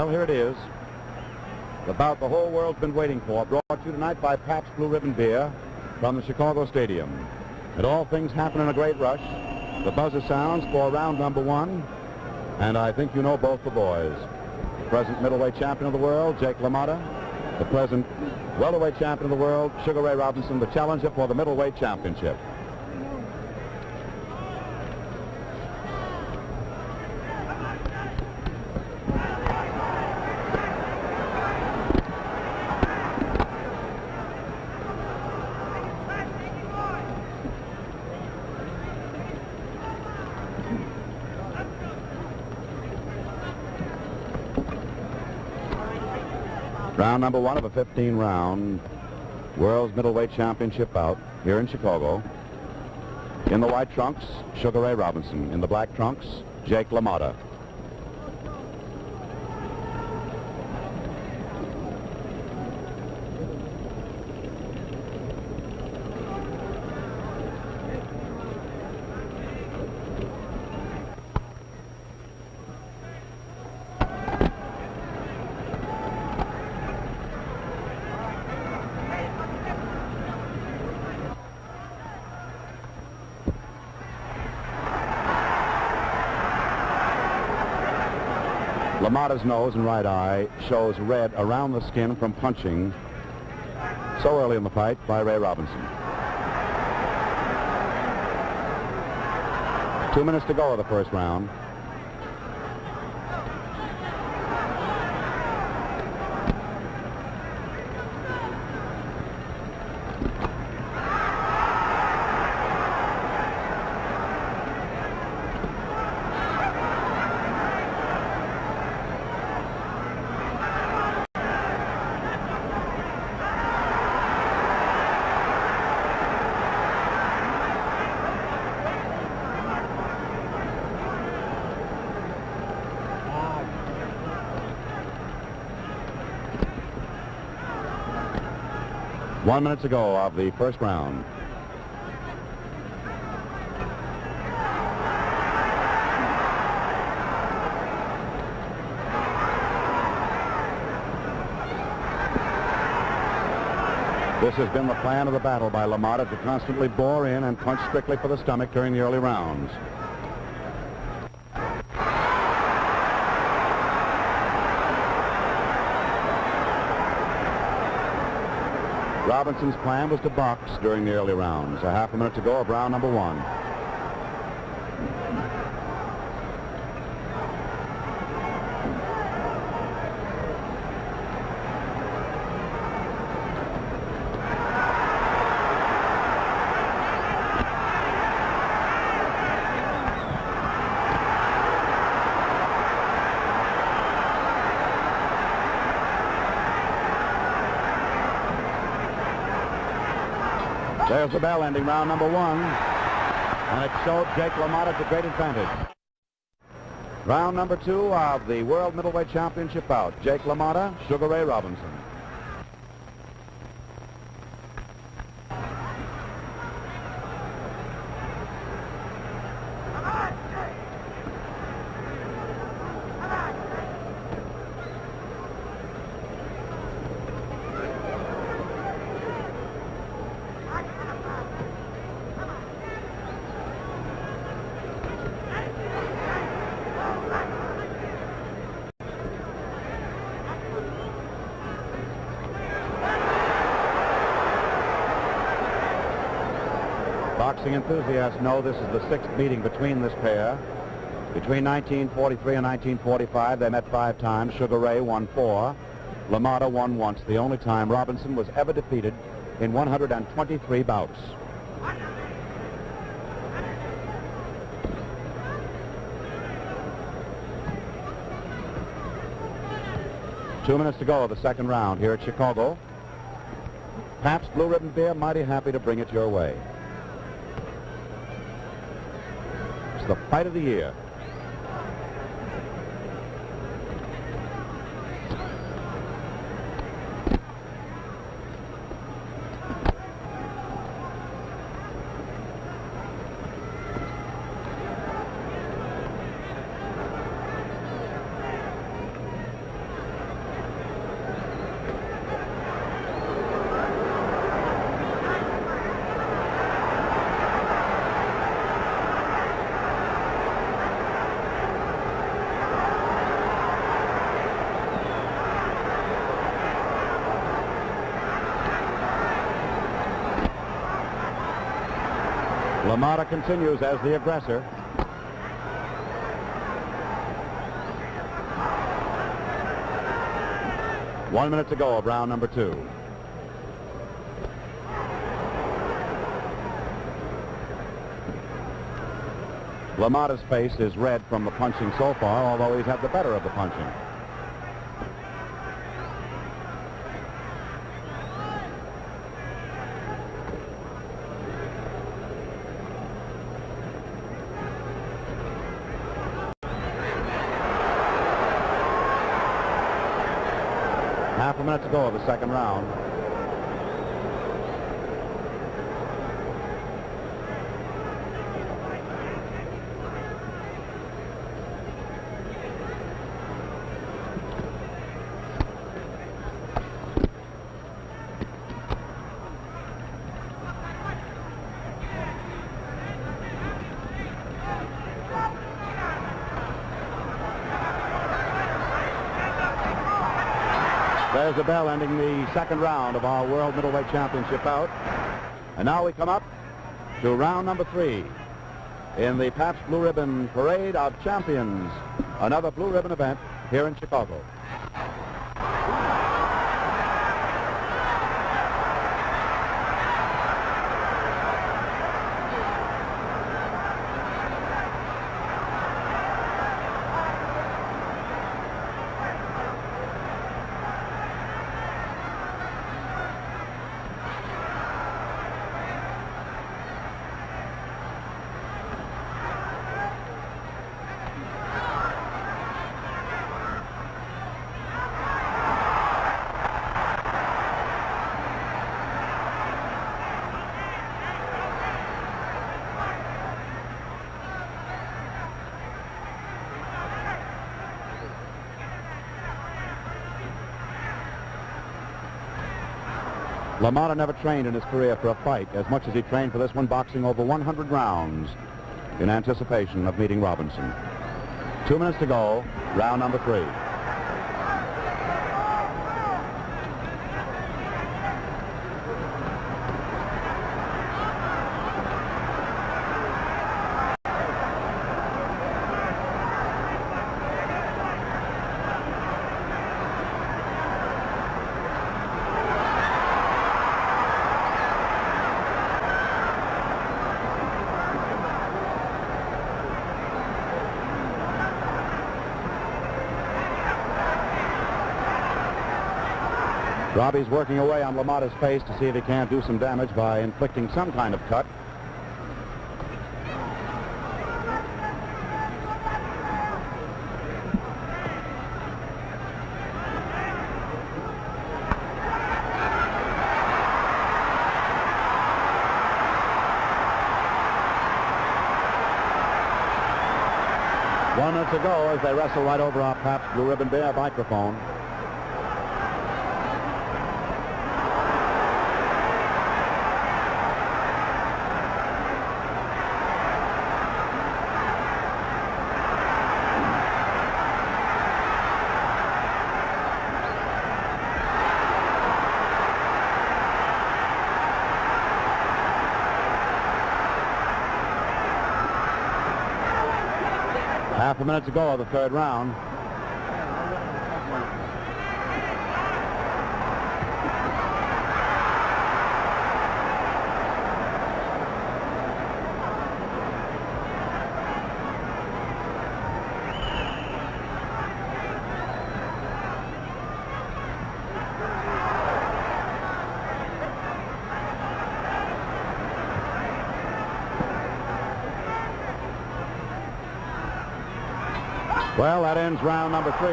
Well, here it is. The bout the whole world's been waiting for, brought to you tonight by Pabst Blue Ribbon Beer from the Chicago Stadium. And all things happen in a great rush. The buzzer sounds for round number one, and I think you know both the boys. The present middleweight champion of the world, Jake LaMotta. The present welterweight champion of the world, Sugar Ray Robinson, the challenger for the middleweight championship. Round number one of a 15-round World's Middleweight Championship bout here in Chicago. In the white trunks, Sugar Ray Robinson. In the black trunks, Jake LaMotta. LaMotta's nose and right eye shows red around the skin from punching so early in the fight by Ray Robinson. 2 minutes to go of the first round. One minute to go of the first round. This has been the plan of the battle by LaMotta to constantly bore in and punch strictly for the stomach during the early rounds. Robinson's plan was to box during the early rounds. A half a minute to go of round number one. There's the bell ending round number one, and it showed Jake LaMotta to great advantage. Round number two of the World Middleweight Championship bout. Jake LaMotta, Sugar Ray Robinson. Boxing enthusiasts know this is the sixth meeting between this pair. Between 1943 and 1945, they met 5 times. Sugar Ray won 4. LaMotta won once, the only time Robinson was ever defeated in 123 bouts. Two minutes to go of the second round here at Chicago. Pabst Blue Ribbon Beer, mighty happy to bring it your way. It's the fight of the year. LaMotta continues as the aggressor. One minute to go of round number 2. LaMotta's face is red from the punching so far, although he's had the better of the punching. Half a minute to go of the second round. There's the bell ending the second round of our World Middleweight Championship bout. And now we come up to round number 3 in the Pabst Blue Ribbon Parade of Champions, another Blue Ribbon event here in Chicago. LaMotta never trained in his career for a fight as much as he trained for this one, boxing over 100 rounds in anticipation of meeting Robinson. 2 minutes to go, round number 3. Robbie's working away on LaMotta's face to see if he can't do some damage by inflicting some kind of cut. One minute to go as they wrestle right over our Pabst Blue Ribbon Bear microphone. Half a minute to go of the third round. Well, that ends round number 3.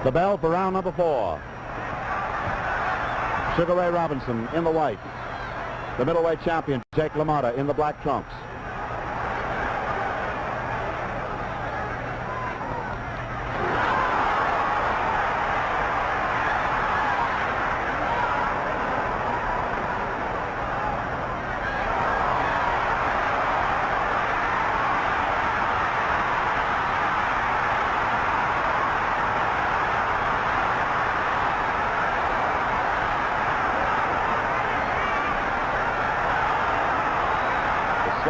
The bell for round number 4. Sugar Ray Robinson in the white. The middleweight champion, Jake LaMotta, in the black trunks.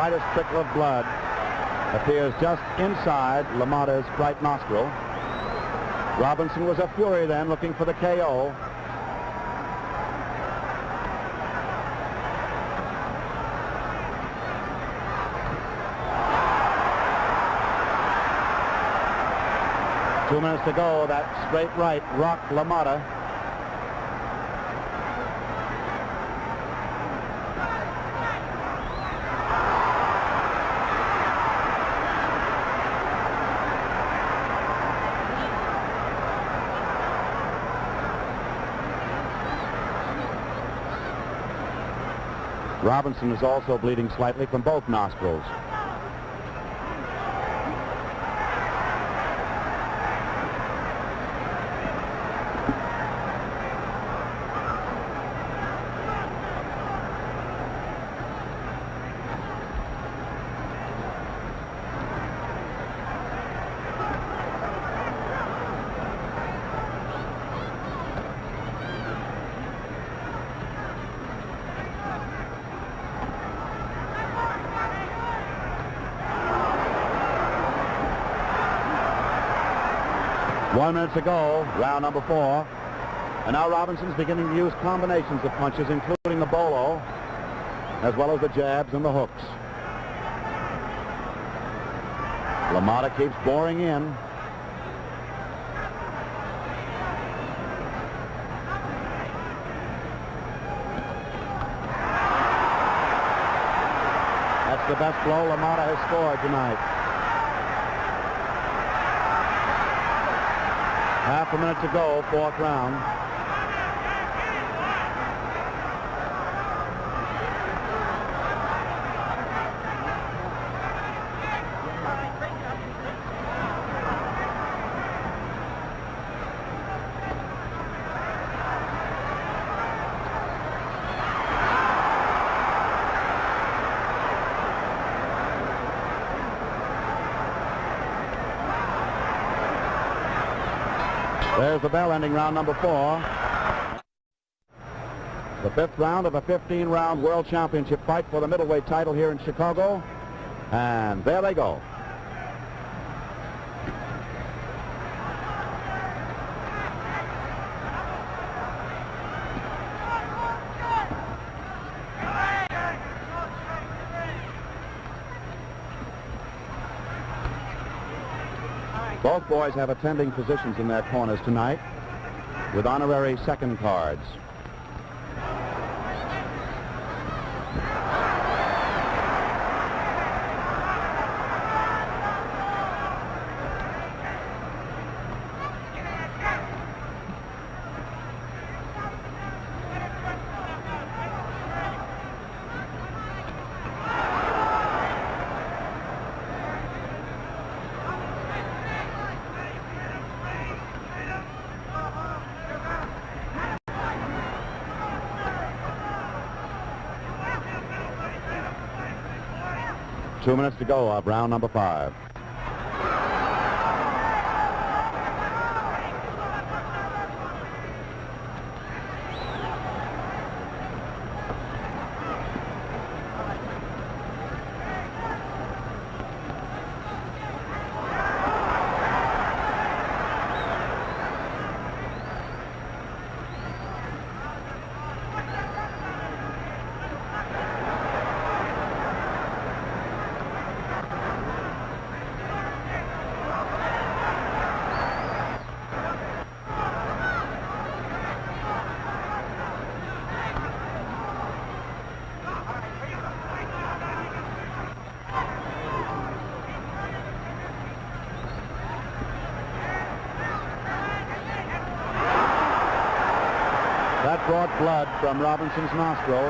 slightest trickle of blood appears just inside LaMotta's right nostril. Robinson was a fury then, looking for the KO. Two minutes to go. That straight right rocked LaMotta. Robinson is also bleeding slightly from both nostrils. One minute to go, round number 4. And now Robinson's beginning to use combinations of punches, including the bolo, as well as the jabs and the hooks. LaMotta keeps boring in. That's the best blow LaMotta has scored tonight. Half a minute to go, 4th round. There's the bell ending round number 4. The 5th round of a 15-round World Championship fight for the middleweight title here in Chicago. And there they go. Both boys have attending positions in their corners tonight with honorary second cards. Two minutes to go of round number 5. That brought blood from Robinson's nostril.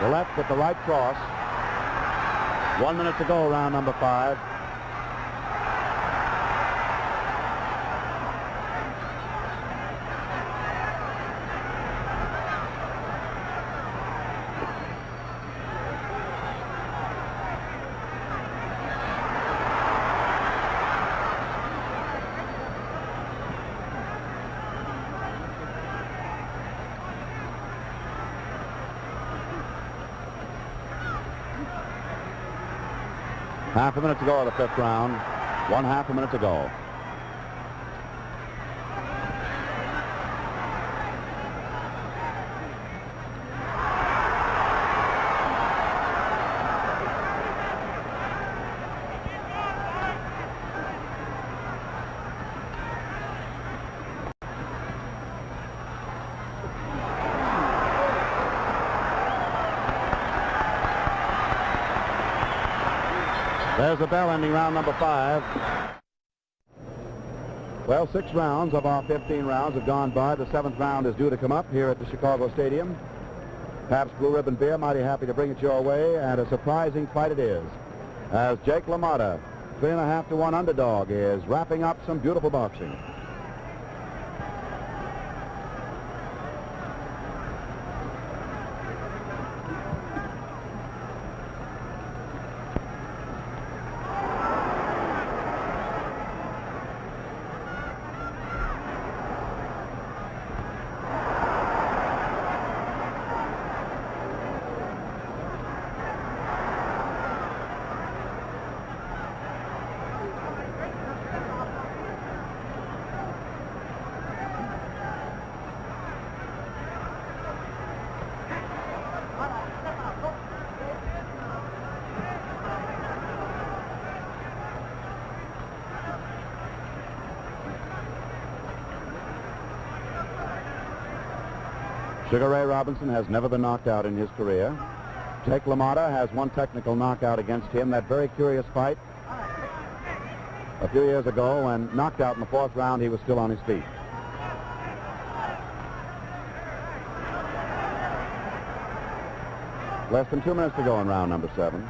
The left with the right cross. 1 minute to go, round number 5. Half a minute to go in the fifth round. 1/2 a minute to go. There's the bell ending round number 5. Well, 6 rounds of our 15 rounds have gone by. The 7th round is due to come up here at the Chicago Stadium. Pabst Blue Ribbon Beer, mighty happy to bring it your way, and a surprising fight it is, as Jake LaMotta, 3.5 to 1 underdog, is wrapping up some beautiful boxing. Sugar Ray Robinson has never been knocked out in his career. Jake LaMotta has one technical knockout against him. That very curious fight a few years ago, when knocked out in the 4th round, he was still on his feet. Less than 2 minutes to go in round number 7.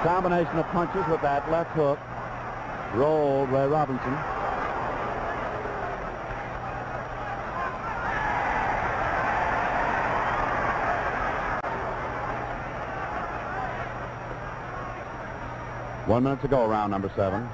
Combination of punches with that left hook rolled Ray Robinson. One minute to go, round number 7.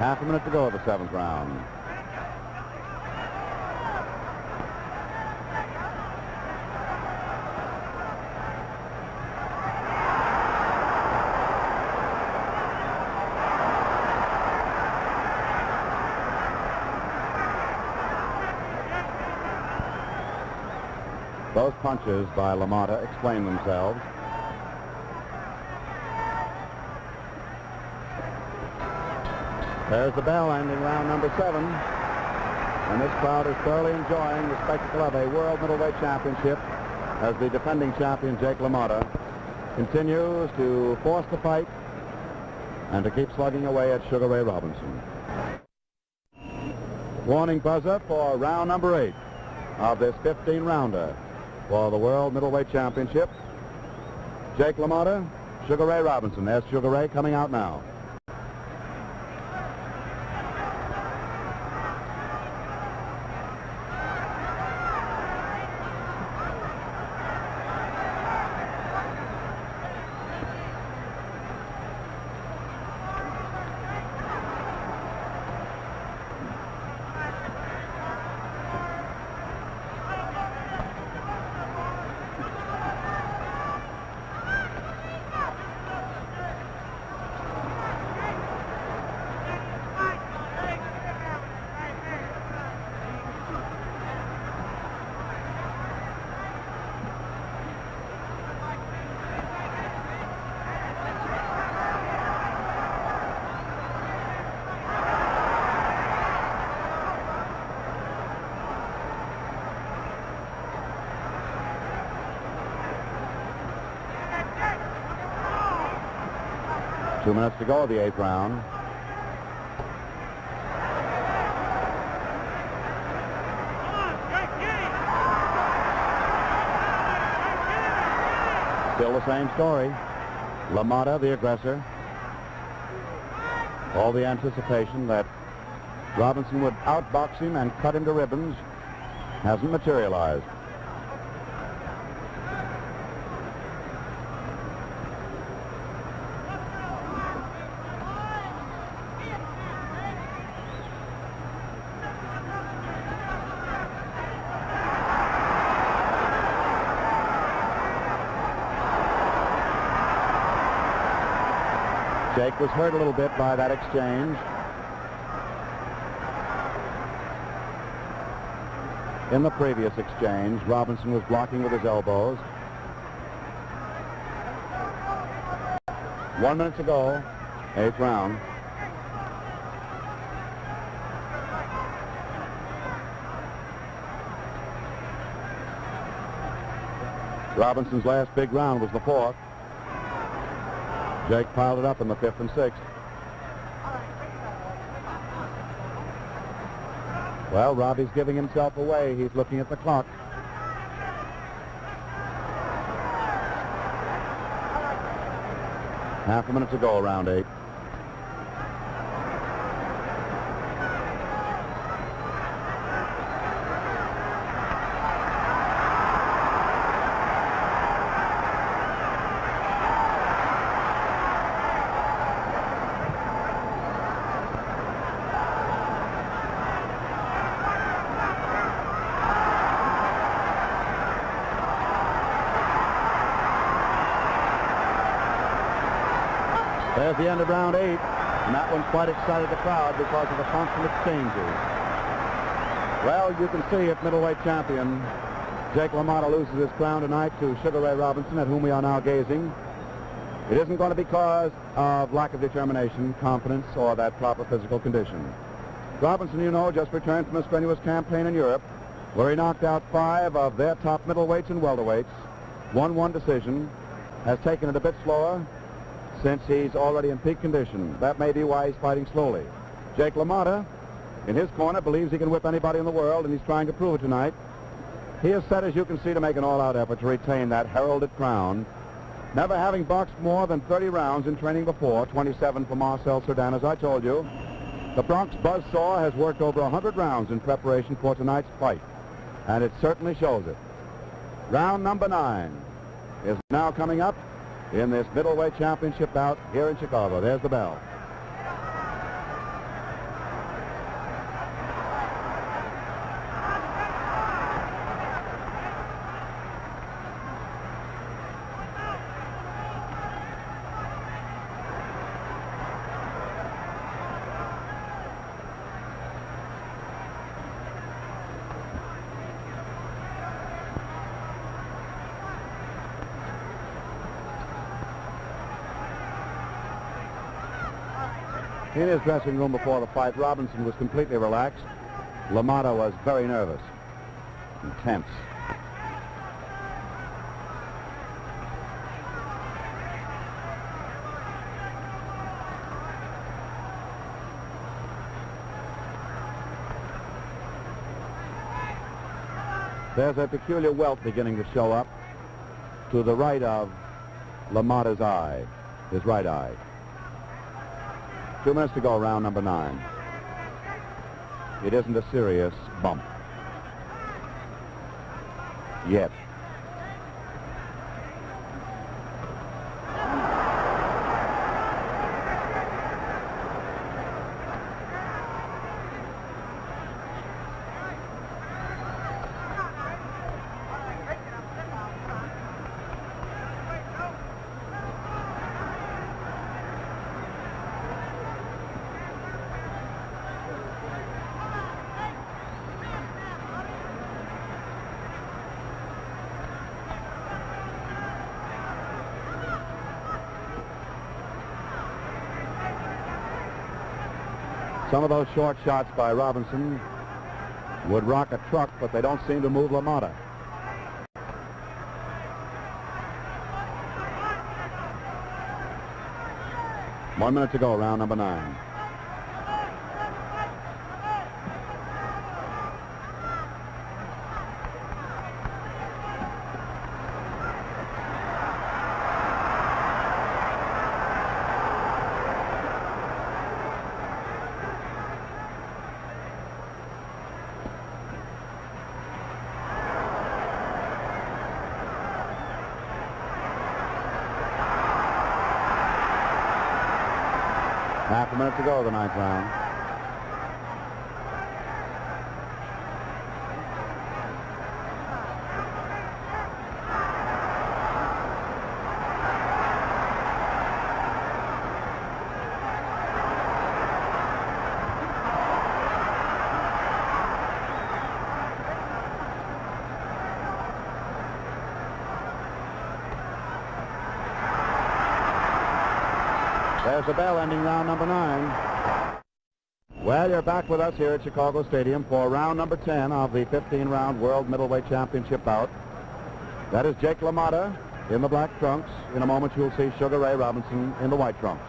Half a minute to go of the 7th round. Both punches by LaMotta explain themselves. There's the bell ending round number 7. And this crowd is thoroughly enjoying the spectacle of a World Middleweight Championship as the defending champion, Jake LaMotta, continues to force the fight and to keep slugging away at Sugar Ray Robinson. Warning buzzer for round number 8 of this 15-rounder for the World Middleweight Championship. Jake LaMotta, Sugar Ray Robinson. There's Sugar Ray coming out now. 2 minutes to go of the 8th round. Still the same story. LaMotta, the aggressor. All the anticipation that Robinson would outbox him and cut him to ribbons hasn't materialized. Jake was hurt a little bit by that exchange. In the previous exchange, Robinson was blocking with his elbows. 1 minute to go, 8th round. Robinson's last big round was the 4th. Jake piled it up in the 5th and 6th. Well, Robbie's giving himself away. He's looking at the clock. Half a minute to go, round 8. There's the end of round 8, and that one quite excited the crowd because of the constant exchanges. Well, you can see it, middleweight champion Jake LaMotta loses his crown tonight to Sugar Ray Robinson, at whom we are now gazing. It isn't going to be because of lack of determination, confidence, or that proper physical condition. Robinson, you know, just returned from a strenuous campaign in Europe, where he knocked out 5 of their top middleweights and welterweights, won 1 decision, has taken it a bit slower, since he's already in peak condition. That may be why he's fighting slowly. Jake LaMotta, in his corner, believes he can whip anybody in the world, and he's trying to prove it tonight. He is set, as you can see, to make an all-out effort to retain that heralded crown, never having boxed more than 30 rounds in training before, 27 for Marcel Cerdan, as I told you. The Bronx buzzsaw has worked over 100 rounds in preparation for tonight's fight, and it certainly shows it. Round number 9 is now coming up in this middleweight championship bout here in Chicago. There's the bell. In his dressing room before the fight, Robinson was completely relaxed. LaMotta was very nervous and tense. There's a peculiar welt beginning to show up to the right of LaMotta's eye, his right eye. 2 minutes to go, round number 9. It isn't a serious bump yet. Some of those short shots by Robinson would rock a truck, but they don't seem to move LaMotta. 1 minute to go, round number 9. Half a minute to go, the 9th round. There's the bell ending round number 9. Well, you're back with us here at Chicago Stadium for round number 10 of the 15-round World Middleweight Championship bout. That is Jake LaMotta in the black trunks. In a moment, you'll see Sugar Ray Robinson in the white trunks.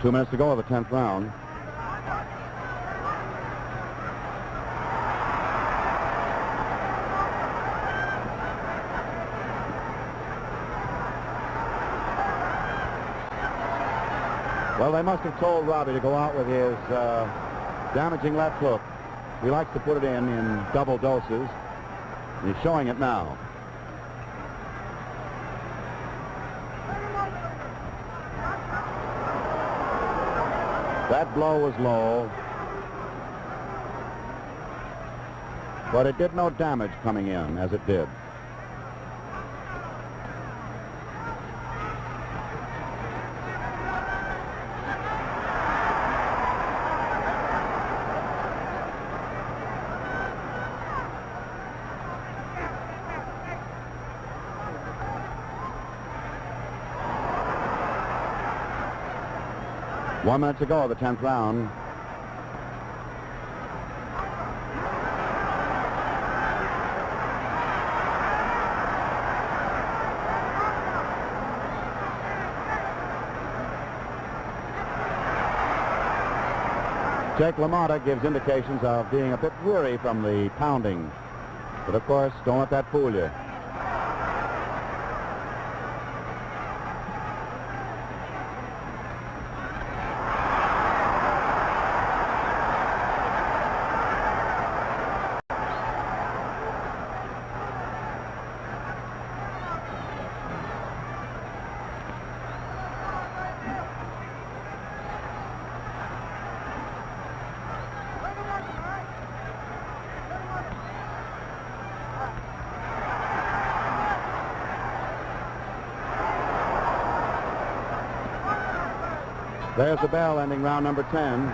Two minutes to go of the 10th round. Well, they must have told Robbie to go out with his damaging left hook. He likes to put it in double doses. He's showing it now. That blow was low, but it did no damage coming in, as it did. One minute to go of the 10th round. Jake LaMotta gives indications of being a bit weary from the pounding. But of course, don't let that fool you. There's the bell ending round number 10.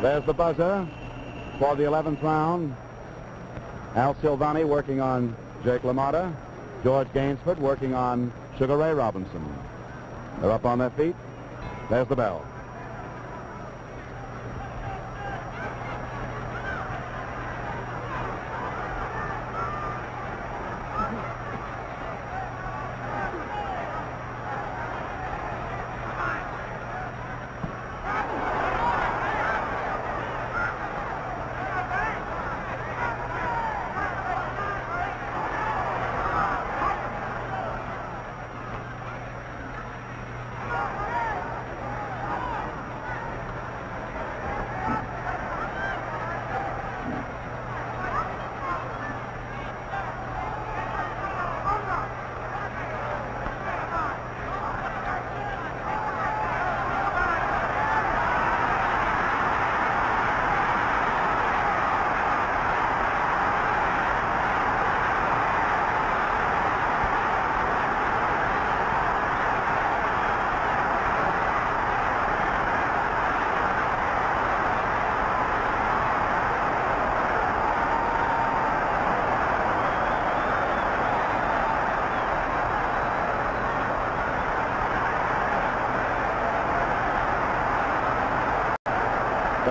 There's the buzzer for the 11th round. Al Silvani working on Jake LaMotta. George Gainsford working on Sugar Ray Robinson. They're up on their feet. There's the bell.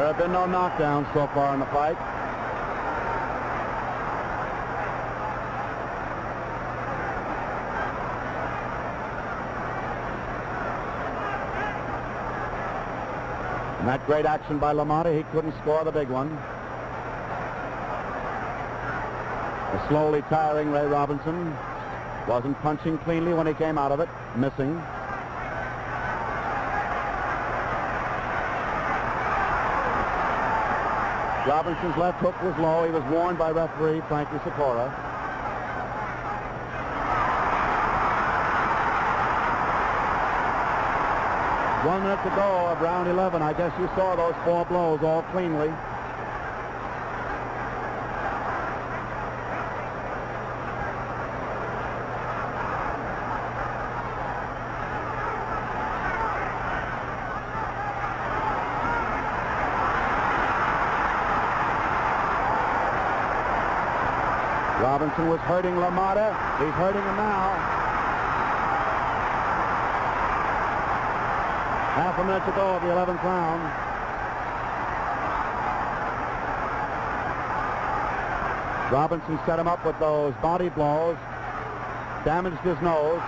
There have been no knockdowns so far in the fight. And that great action by LaMotta, he couldn't score the big one. The slowly tiring Ray Robinson wasn't punching cleanly when he came out of it, missing. Robinson's left hook was low. He was warned by referee Frankie Sikora. One minute to go of round 11. I guess you saw those 4 blows all cleanly. Robinson was hurting LaMotta. He's hurting him now. Half a minute to go of the 11th round. Robinson set him up with those body blows, damaged his nose.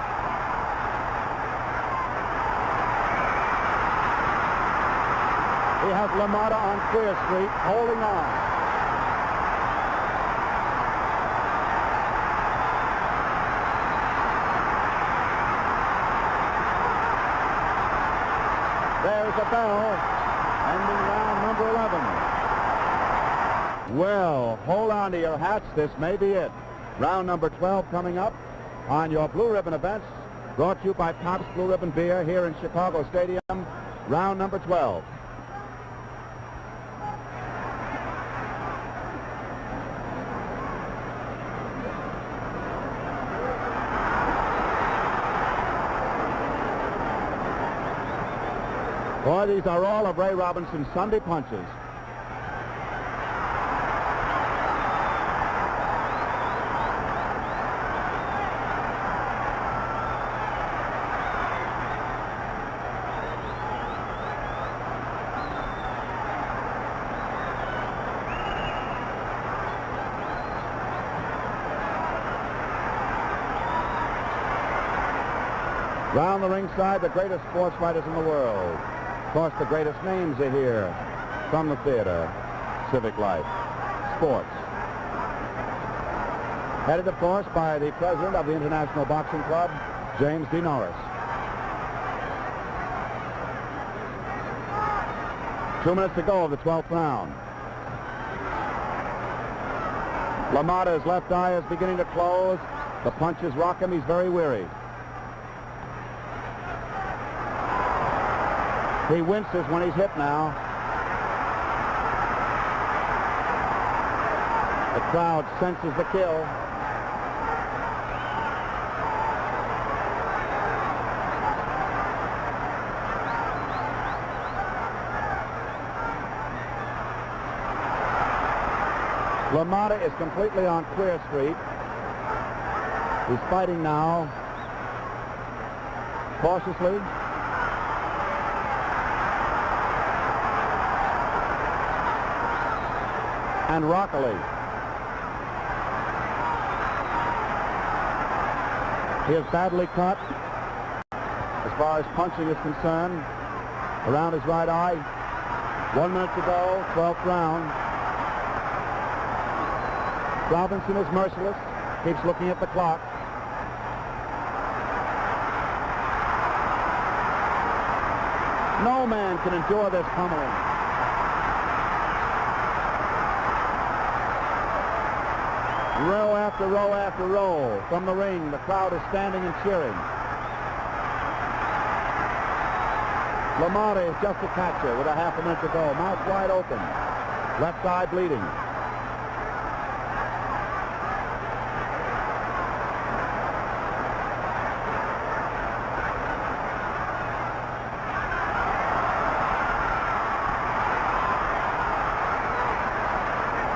He has LaMotta on Queer Street, holding on. There's a bell, ending round number 11. Well, hold on to your hats. This may be it. Round number 12 coming up on your Blue Ribbon events, brought to you by Pabst Blue Ribbon Beer here in Chicago Stadium. Round number 12. Boy, these are all of Ray Robinson's Sunday punches. Round the ringside, the greatest sports fighters in the world. Of course, the greatest names are here from the theater, civic life, sports. Headed, of course, by the president of the International Boxing Club, James D. Norris. 2 minutes to go of the 12th round. LaMotta's left eye is beginning to close. The punches rock him. He's very weary. He winces when he's hit now. The crowd senses the kill. LaMotta is completely on Queer Street. He's fighting now, cautiously. And rockily. He is badly cut as far as punching is concerned around his right eye. 1 minute to go, 12th round. Robinson is merciless, keeps looking at the clock. No man can endure this pummeling. Row after row after row. From the ring, the crowd is standing and cheering. LaMotta is just a catcher with a half a minute to go. Mouth wide open. Left eye bleeding.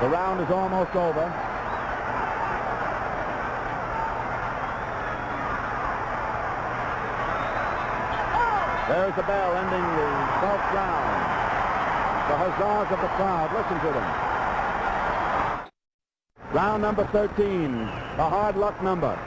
The round is almost over. There's the bell ending the 12th round. The huzzahs of the crowd. Listen to them. Round number 13, the hard luck number.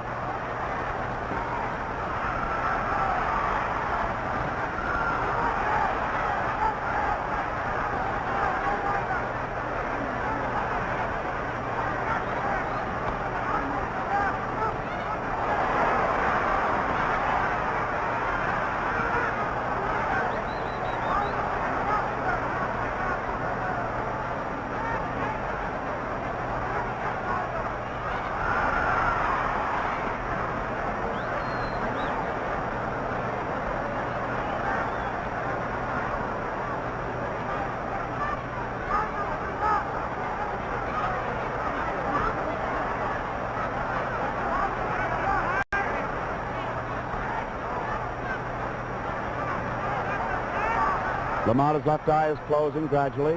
LaMotta's left eye is closing gradually.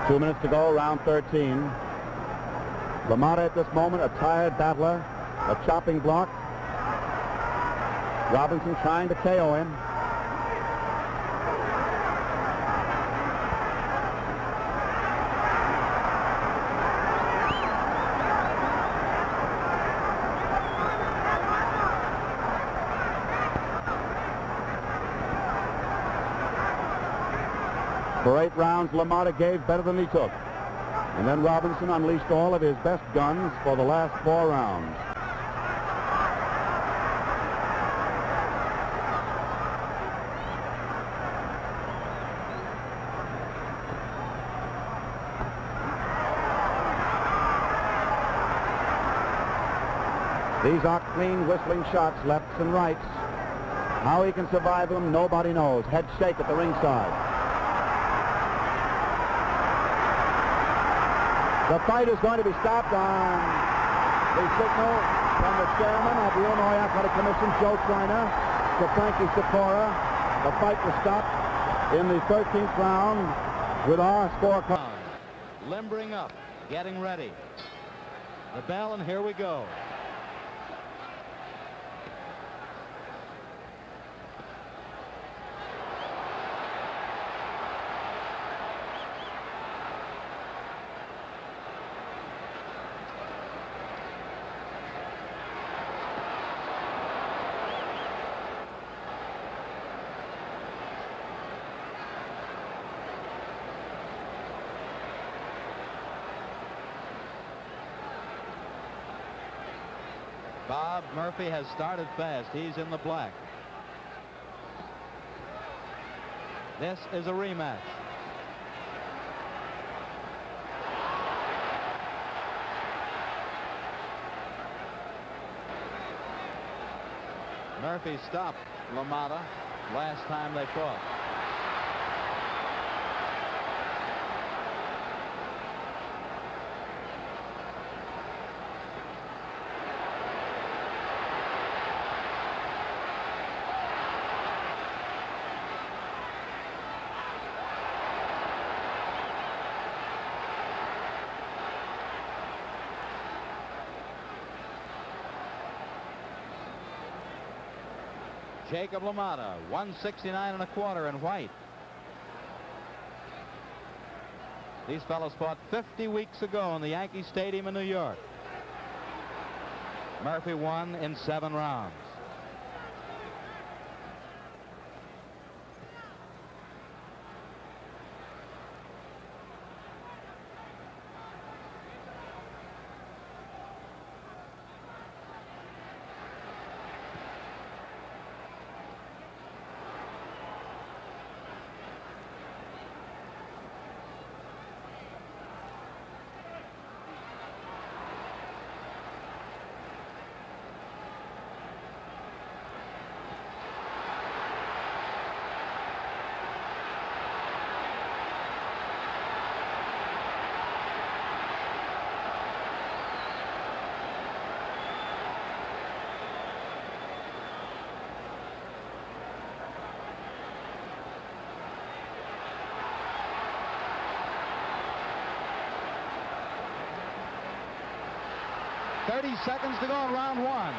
2 minutes to go, round 13. LaMotta at this moment, a tired battler, a chopping block. Robinson trying to KO him. For 8 rounds, LaMotta gave better than he took. And then Robinson unleashed all of his best guns for the last 4 rounds. These are clean whistling shots, lefts and rights. How he can survive them, nobody knows. Head shake at the ringside. The fight is going to be stopped on the signal from the chairman of the Illinois Athletic Commission, Joe Schreiner, to Frankie Sikora. The fight was stopped in the 13th round with our scorecard. Limbering up, getting ready. The bell, and here we go. Bob Murphy has started fast. He's in the black. This is a rematch. Murphy stopped LaMotta last time they fought. Jacob LaMotta, 169.25 in white. These fellows fought 50 weeks ago in the Yankee Stadium in New York. Murphy won in 7 rounds. .30 seconds to go in round 1.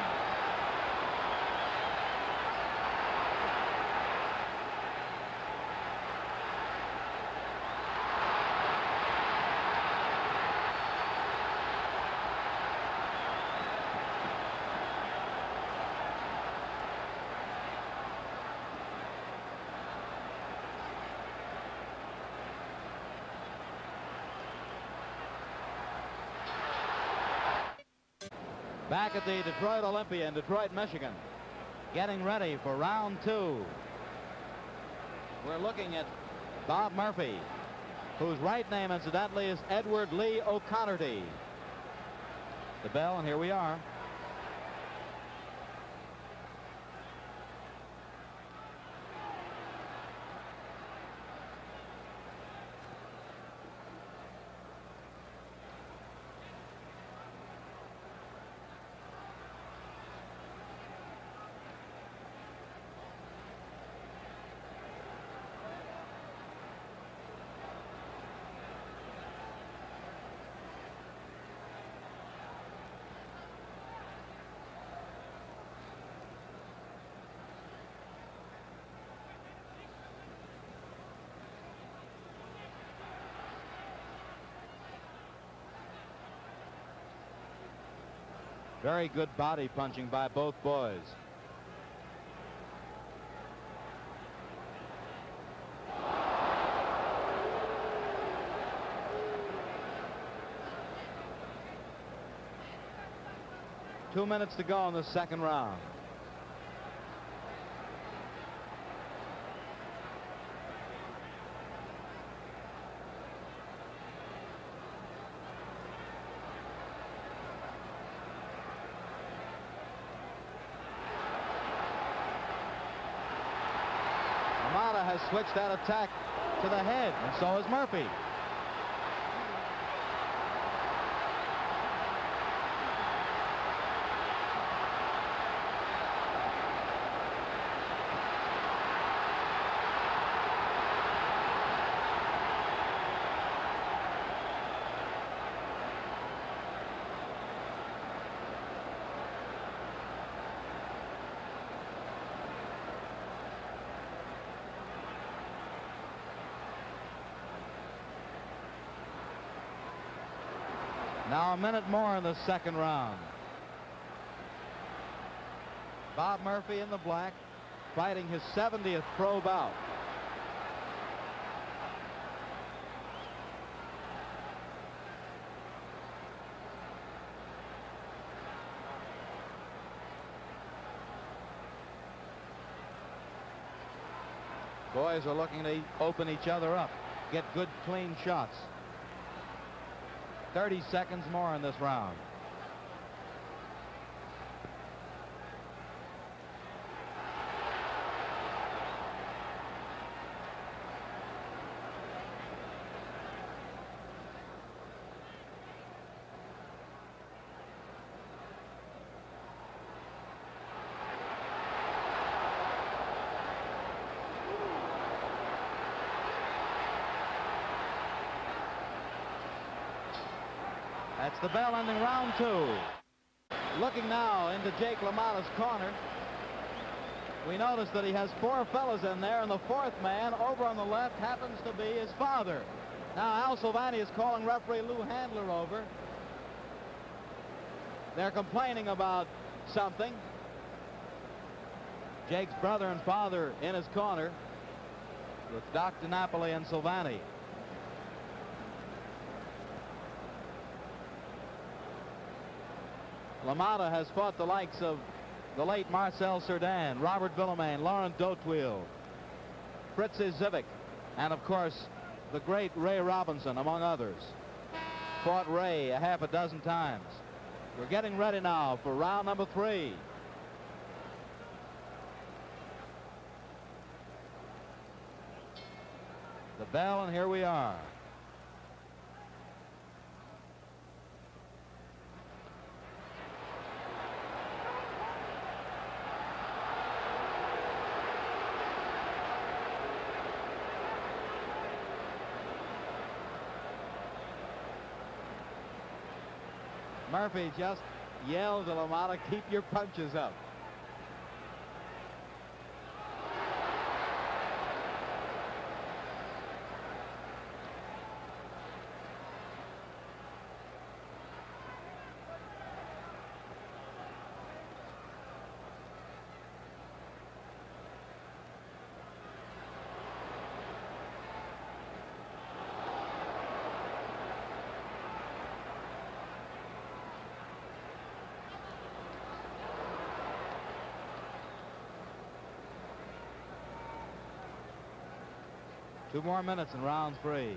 back at the Detroit Olympia in Detroit, Michigan, getting ready for round 2. We're looking at Bob Murphy, whose right name, incidentally, is Edward Lee O'Connerty. The bell, and here we are. Very good body punching by both boys. Two minutes to go in the second round. LaMotta has switched that attack to the head, and so has Murphy. Now a minute more in the second round. Bob Murphy in the black, fighting his 70th pro bout. Boys are looking to open each other up, get good, clean shots. 30 seconds more in this round. That's the bell ending round 2. Looking now into Jake LaMotta's corner. We notice that he has 4 fellas in there, and the 4th man over on the left happens to be his father. Now Al Silvani is calling referee Lou Handler over. They're complaining about something. Jake's brother and father in his corner with Doc DiNapoli and Silvani. LaMotta has fought the likes of the late Marcel Cerdan, Robert Villemain, Laurent Dautuil, Fritzy Zivik, and of course the great Ray Robinson, among others. Fought Ray a half a dozen times. We're getting ready now for round number 3. The bell, and here we are. Murphy just yelled to LaMotta, keep your punches up. 2 more minutes in round 3.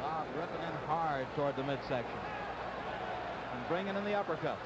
Bob ripping in hard toward the midsection and bringing in the uppercuts.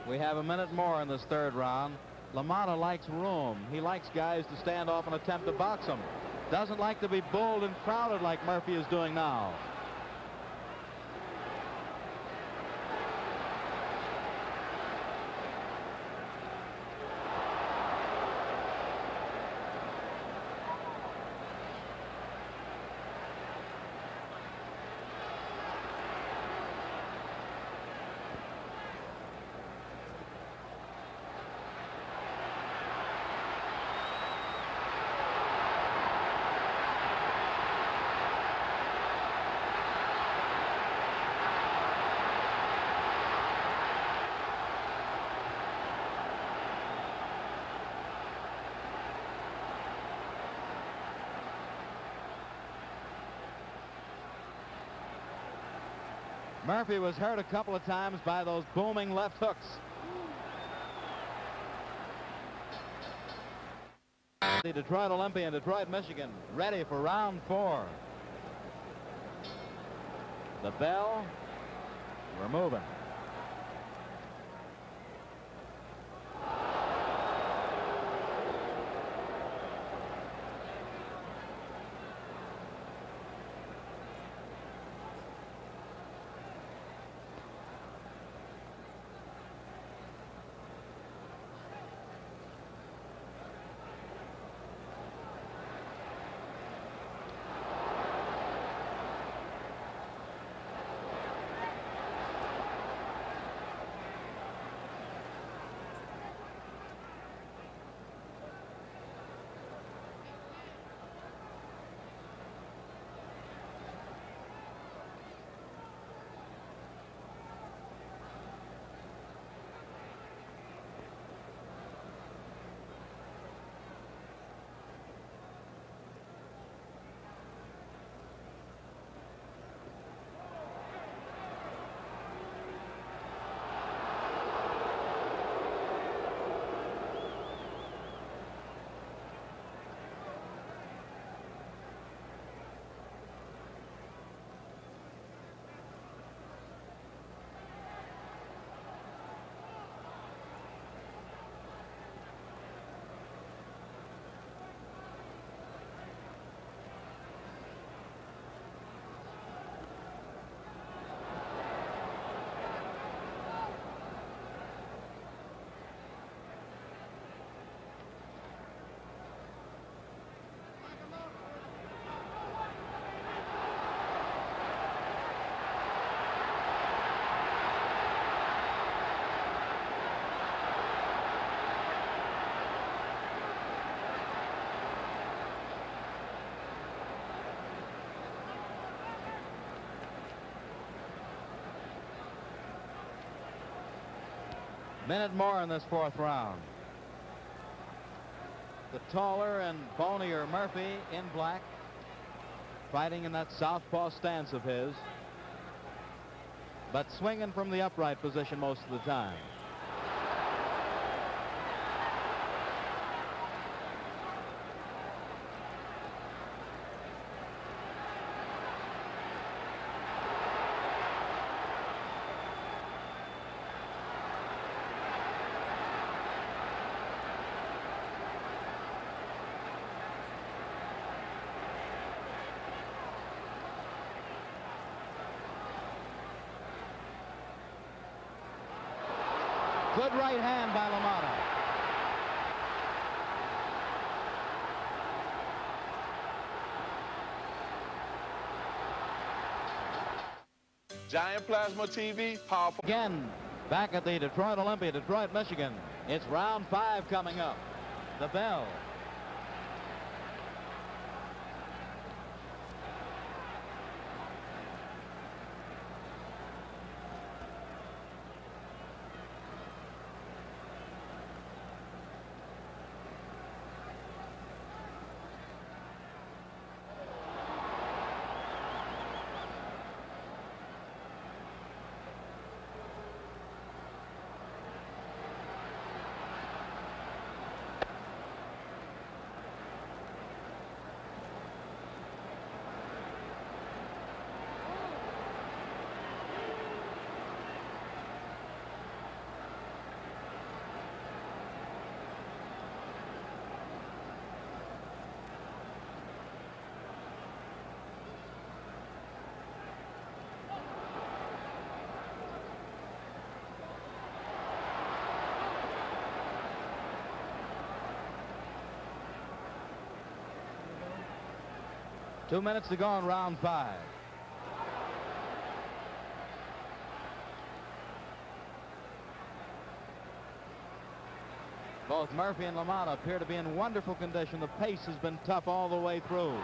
We have a minute more in this 3rd round. LaMotta likes room. He likes guys to stand off and attempt to box him. Doesn't like to be bulled and crowded like Murphy is doing now. Murphy was hurt a couple of times by those booming left hooks. The Detroit Olympian, Detroit, Michigan, ready for round 4. The bell, we're moving. Minute more in this 4th round. The taller and bonier Murphy in black, fighting in that southpaw stance of his, but swinging from the upright position most of the time. Good right hand by LaMotta. Giant plasma TV, powerful. Again, back at the Detroit Olympia, Detroit, Michigan. It's round 5 coming up. The bell. Two minutes to go in round 5. Both Murphy and LaMotta appear to be in wonderful condition. The pace has been tough all the way through.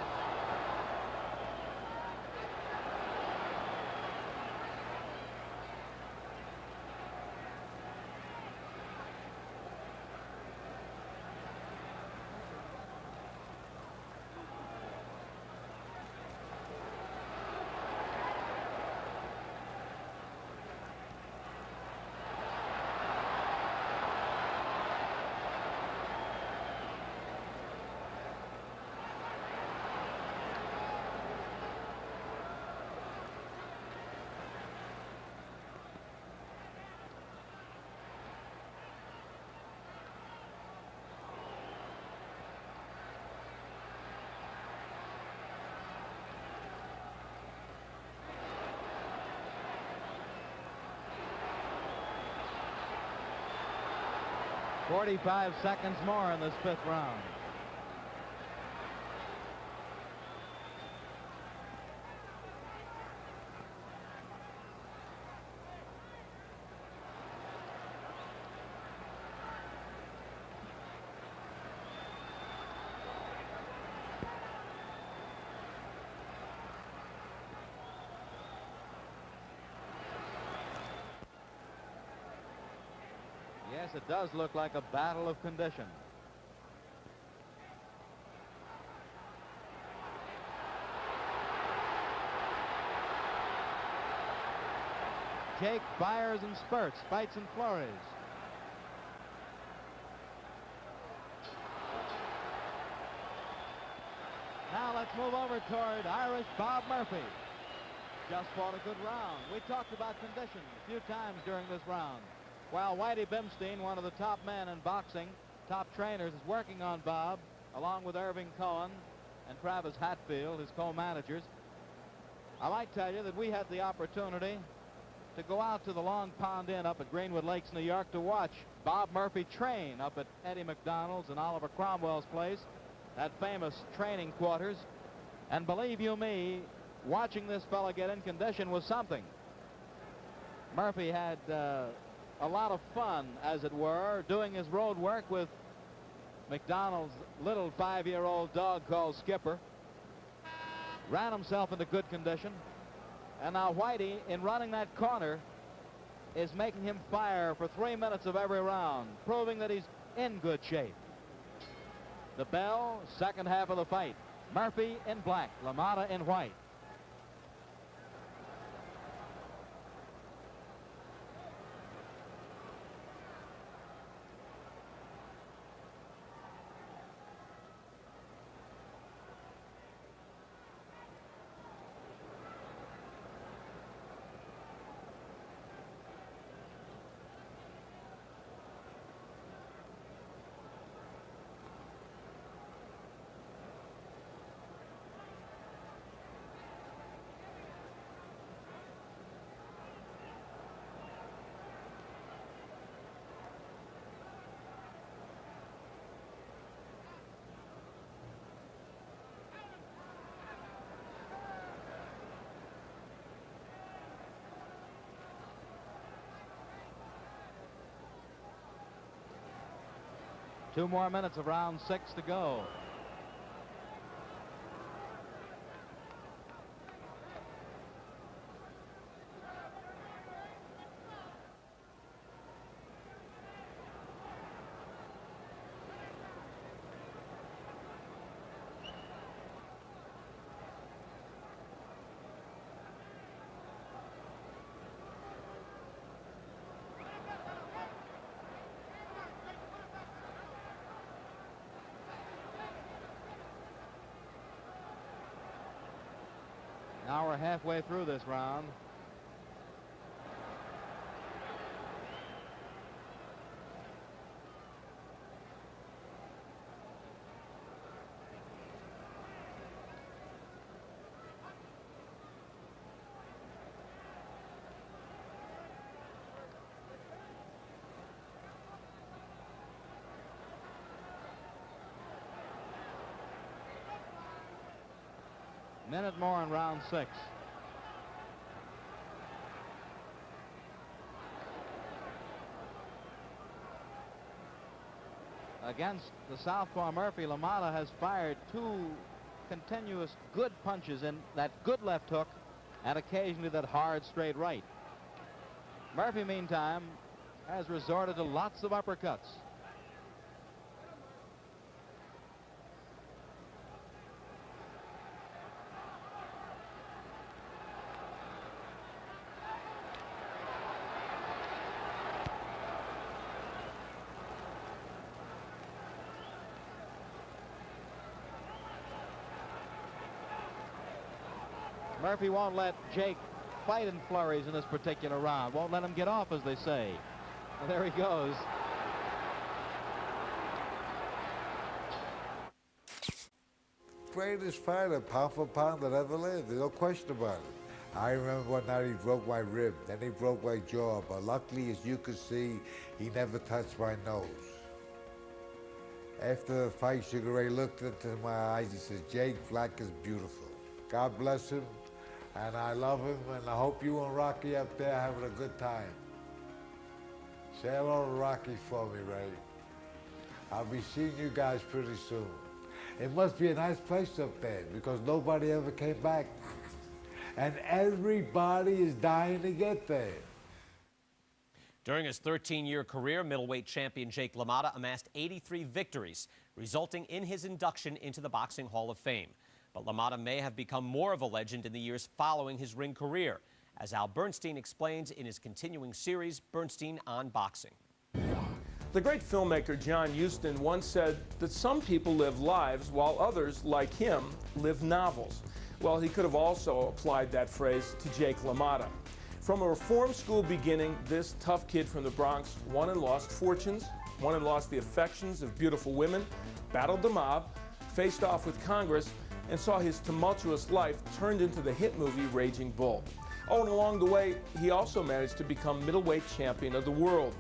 "45 seconds more in this 5th round. Yes, it does look like a battle of condition. Jake fires and spurts, fights and flurries. Now let's move over toward Irish Bob Murphy. Just fought a good round. We talked about condition a few times during this round. While Whitey Bimstein, one of the top men in boxing, top trainers, is working on Bob, along with Irving Cohen and Travis Hatfield, his co-managers. I might tell you that we had the opportunity to go out to the Long Pond Inn up at Greenwood Lakes, New York, to watch Bob Murphy train up at Eddie McDonald's and Oliver Cromwell's place, that famous training quarters. And believe you me, watching this fella get in condition was something. Murphy had a lot of fun, as it were, doing his road work with McDonald's little 5-year-old dog called Skipper. Ran himself into good condition. And now Whitey, in running that corner, is making him fire for 3 minutes of every round, proving that he's in good shape. The bell, second half of the fight. Murphy in black, LaMotta in white. 2 more minutes of round 6 to go. Now we're halfway through this round. Minute more in round 6. Against the southpaw Murphy, LaMotta has fired 2 continuous good punches in that good left hook and occasionally that hard straight right. Murphy, meantime, has resorted to lots of uppercuts. Murphy won't let Jake fight in flurries in this particular round. Won't let him get off, as they say. And there he goes. Greatest fighter, pound for pound, that ever lived. There's no question about it. I remember one night he broke my rib, then he broke my jaw, but luckily, as you could see, he never touched my nose. After the fight, Sugar Ray looked into my eyes. He says, "Jake, black is beautiful." God bless him, and I love him, and I hope you and Rocky up there having a good time. Say hello to Rocky for me, Ray. I'll be seeing you guys pretty soon. It must be a nice place up there because nobody ever came back. And everybody is dying to get there. During his 13-year career, middleweight champion Jake LaMotta amassed 83 victories, resulting in his induction into the Boxing Hall of Fame. But LaMotta may have become more of a legend in the years following his ring career, as Al Bernstein explains in his continuing series, Bernstein on Boxing. The great filmmaker John Huston once said that some people live lives while others, like him, live novels. Well, he could have also applied that phrase to Jake LaMotta. From a reform school beginning, this tough kid from the Bronx won and lost fortunes, won and lost the affections of beautiful women, battled the mob, faced off with Congress, and saw his tumultuous life turned into the hit movie Raging Bull. Oh, and along the way, he also managed to become middleweight champion of the world.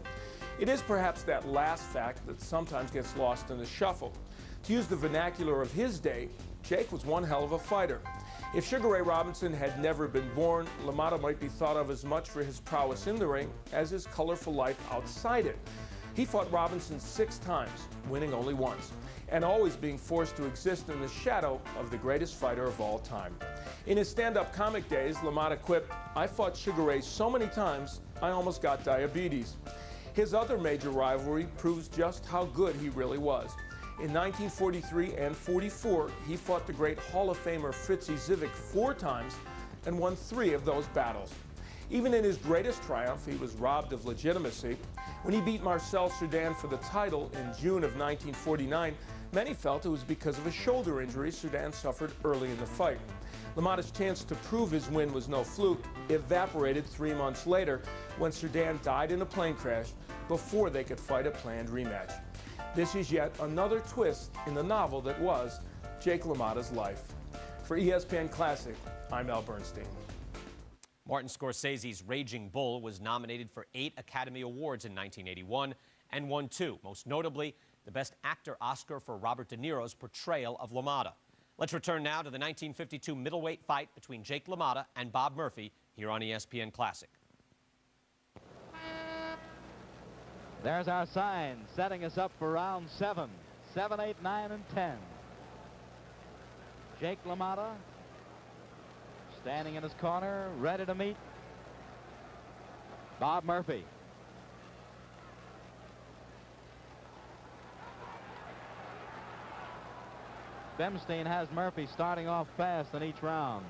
It is perhaps that last fact that sometimes gets lost in the shuffle. To use the vernacular of his day, Jake was one hell of a fighter. If Sugar Ray Robinson had never been born, LaMotta might be thought of as much for his prowess in the ring as his colorful life outside it. He fought Robinson 6 times, winning only once, and always being forced to exist in the shadow of the greatest fighter of all time. In his stand-up comic days, LaMotta quipped, "I fought Sugar Ray so many times, I almost got diabetes." His other major rivalry proves just how good he really was. In 1943 and 44, he fought the great Hall of Famer Fritzy Zivik 4 times and won 3 of those battles. Even in his greatest triumph, he was robbed of legitimacy. When he beat Marcel Cerdan for the title in June of 1949, many felt it was because of a shoulder injury Cerdan suffered early in the fight. LaMotta's chance to prove his win was no fluke evaporated 3 months later when Cerdan died in a plane crash before they could fight a planned rematch. This is yet another twist in the novel that was Jake LaMotta's life. For ESPN Classic, I'm Al Bernstein. Martin Scorsese's Raging Bull was nominated for 8 Academy Awards in 1981 and won 2, most notably the Best Actor Oscar for Robert De Niro's portrayal of LaMotta. Let's return now to the 1952 middleweight fight between Jake LaMotta and Bob Murphy here on ESPN Classic. There's our sign setting us up for round 7, 7, 8, 9, and 10. Jake LaMotta standing in his corner, ready to meet Bob Murphy. Bemstein has Murphy starting off fast in each round.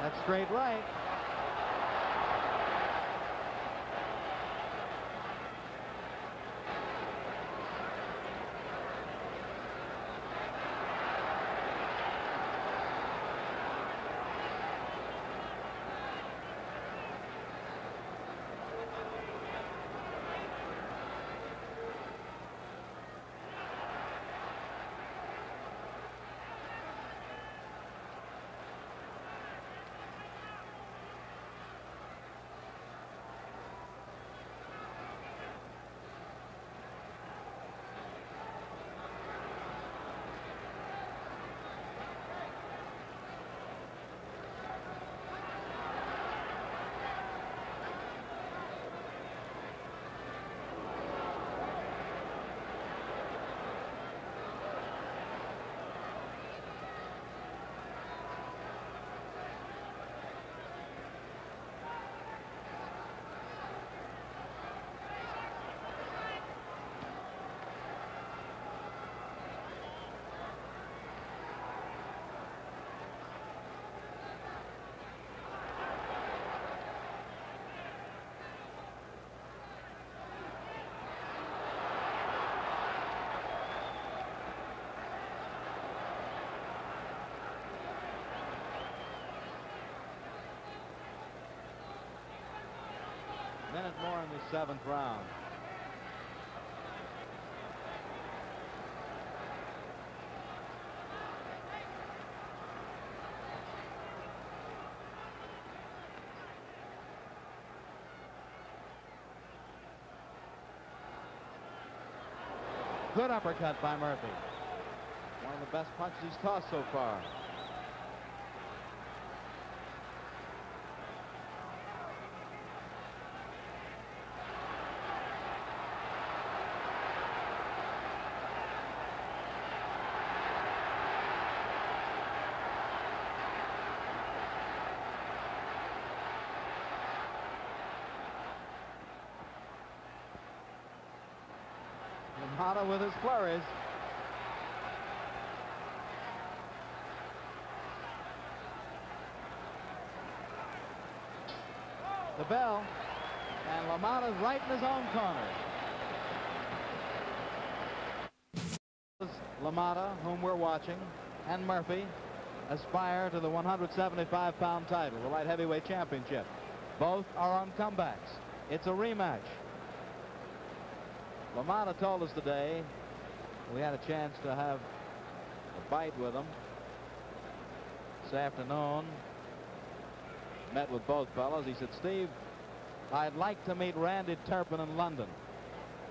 That's straight right. Minute more in the 7th round. Good uppercut by Murphy. One of the best punches he's tossed so far. LaMotta with his flurries. The bell, and LaMotta's right in his own corner. LaMotta, whom we're watching, and Murphy aspire to the 175-pound title, the light heavyweight championship. Both are on comebacks. It's a rematch. LaMotta told us today, we had a chance to have a bite with him this afternoon. Met with both fellows. He said, Steve, I'd like to meet Randy Turpin in London.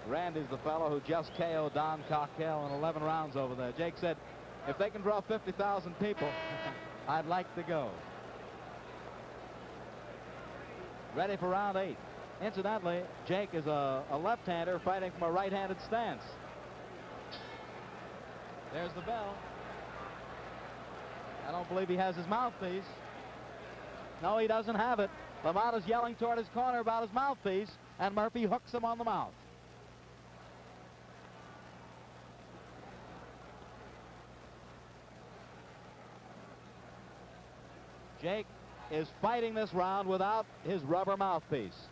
Randy's the fellow who just KO'd Don Cockell in 11 rounds over there. Jake said, if they can draw 50,000 people, I'd like to go. Ready for round 8. Incidentally, Jake is a left-hander fighting from a right-handed stance. There's the bell. I don't believe he has his mouthpiece. No, he doesn't have it. LaMotta's yelling toward his corner about his mouthpiece, and Murphy hooks him on the mouth. Jake is fighting this round without his rubber mouthpiece.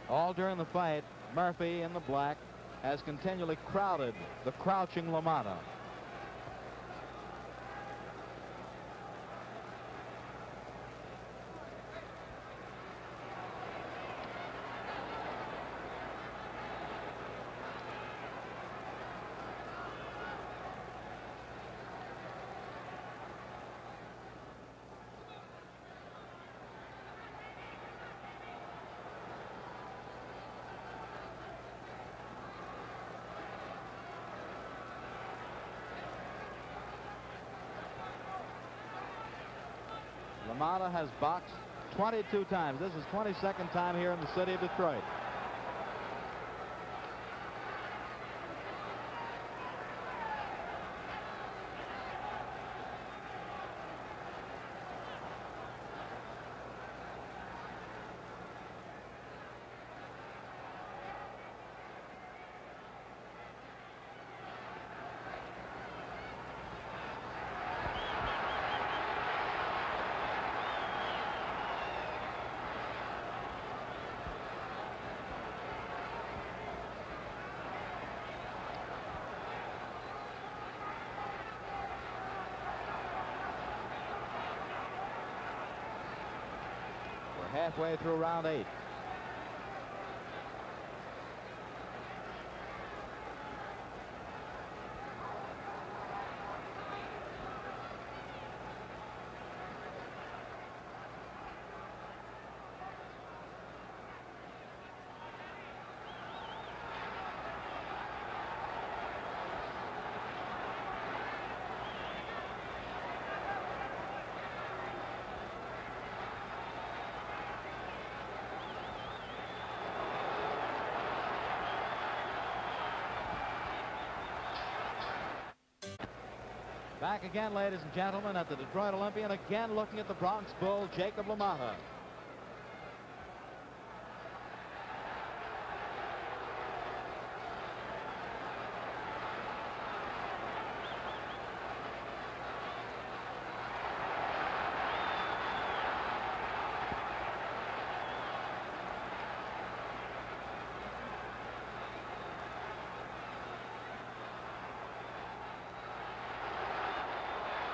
All during the fight, Murphy in the black has continually crowded the crouching LaMotta. LaMotta has boxed 22 times. This is 22nd time here in the city of Detroit. Halfway through round 8. Back again, ladies and gentlemen, at the Detroit Olympian, again looking at the Bronx Bull, Jake LaMotta.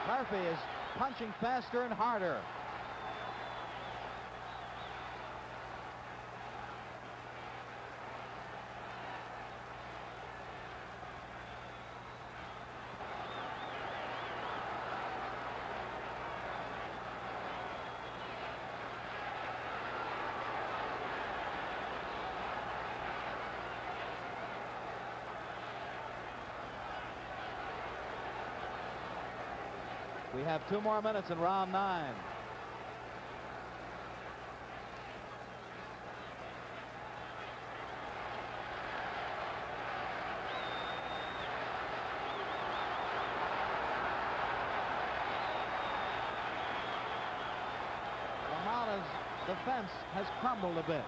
Murphy is punching faster and harder. We have 2 more minutes in round 9. LaMotta's defense has crumbled a bit.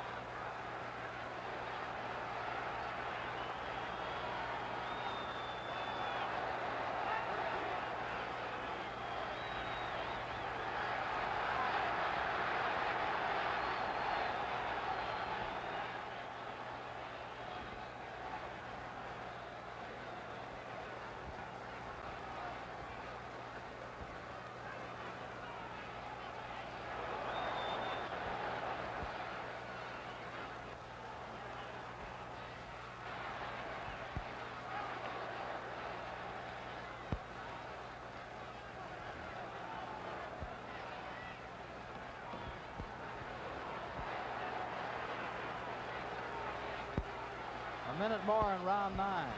A minute more in round 9.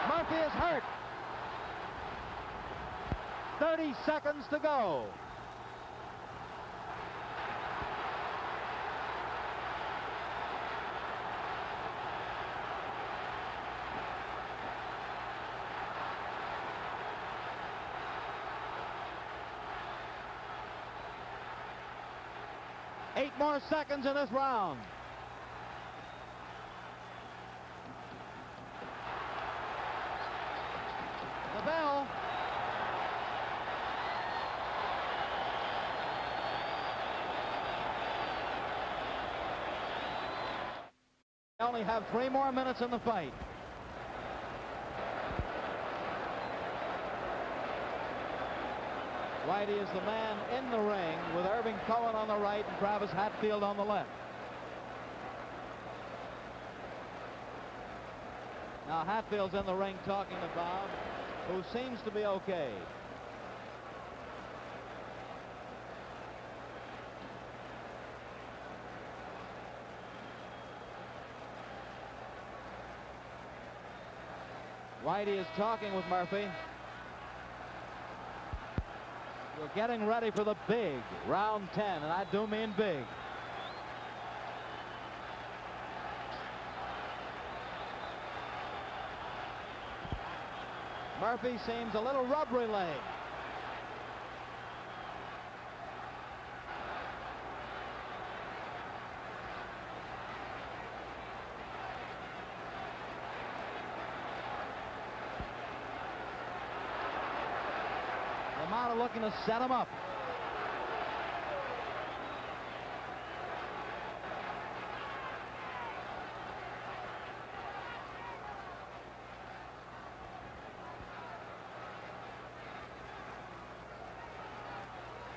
Murphy is hurt. 30 seconds to go. 8 more seconds in this round. The bell. They only have 3 more minutes in the fight. Whitey is the man in the ring with Irving Cohen on the right and Travis Hatfield on the left. Now Hatfield's in the ring talking to Bob, who seems to be okay. Whitey is talking with Murphy. We're getting ready for the big round 10, and I do mean big. Murphy seems a little rubbery leg. LaMotta looking to set him up.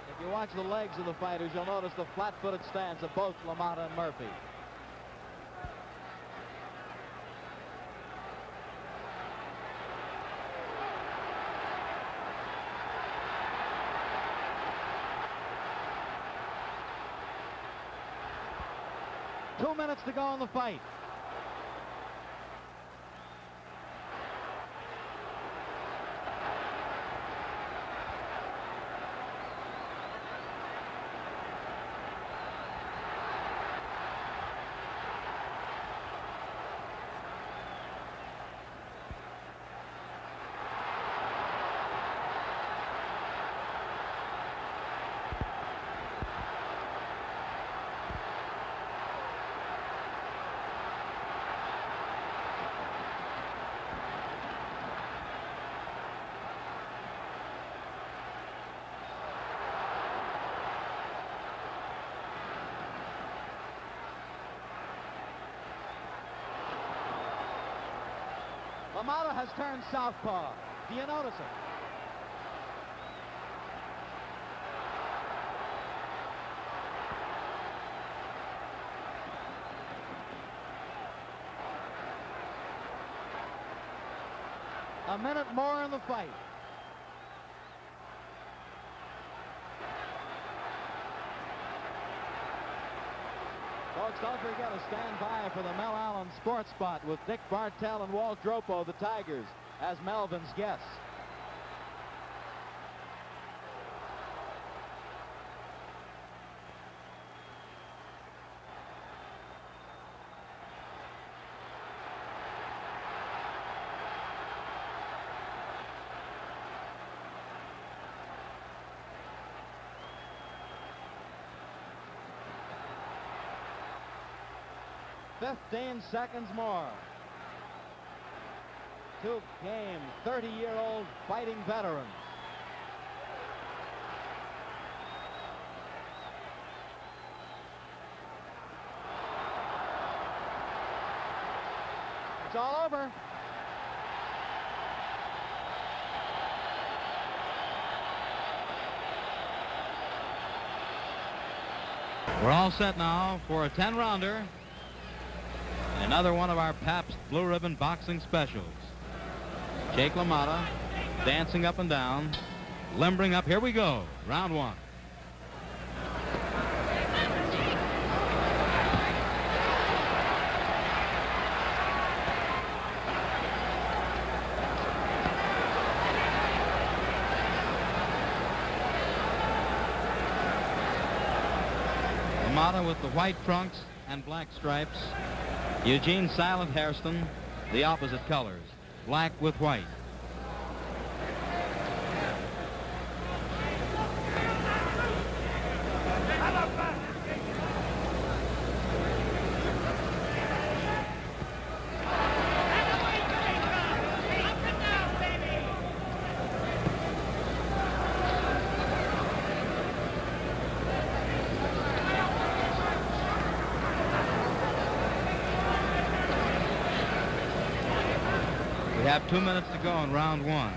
If you watch the legs of the fighters, you'll notice the flat-footed stance of both LaMotta and Murphy. Two minutes to go in the fight. LaMotta has turned southpaw. Do you notice it? A minute more in the fight. Folks, don't forget to stand by for the Mel Allen Sports Spot with Dick Bartell and Walt Dropo, the Tigers, as Melvin's guests. "15 seconds more." Two game, 30-year-old fighting veterans. It's all over. We're all set now for a 10-rounder. Another one of our Pabst Blue Ribbon boxing specials. Jake LaMotta dancing up and down, limbering up. Here we go. Round one. LaMotta with the white trunks and black stripes. Eugene Silent Hairston, the opposite colors, black with white. We have 2 minutes to go in round one.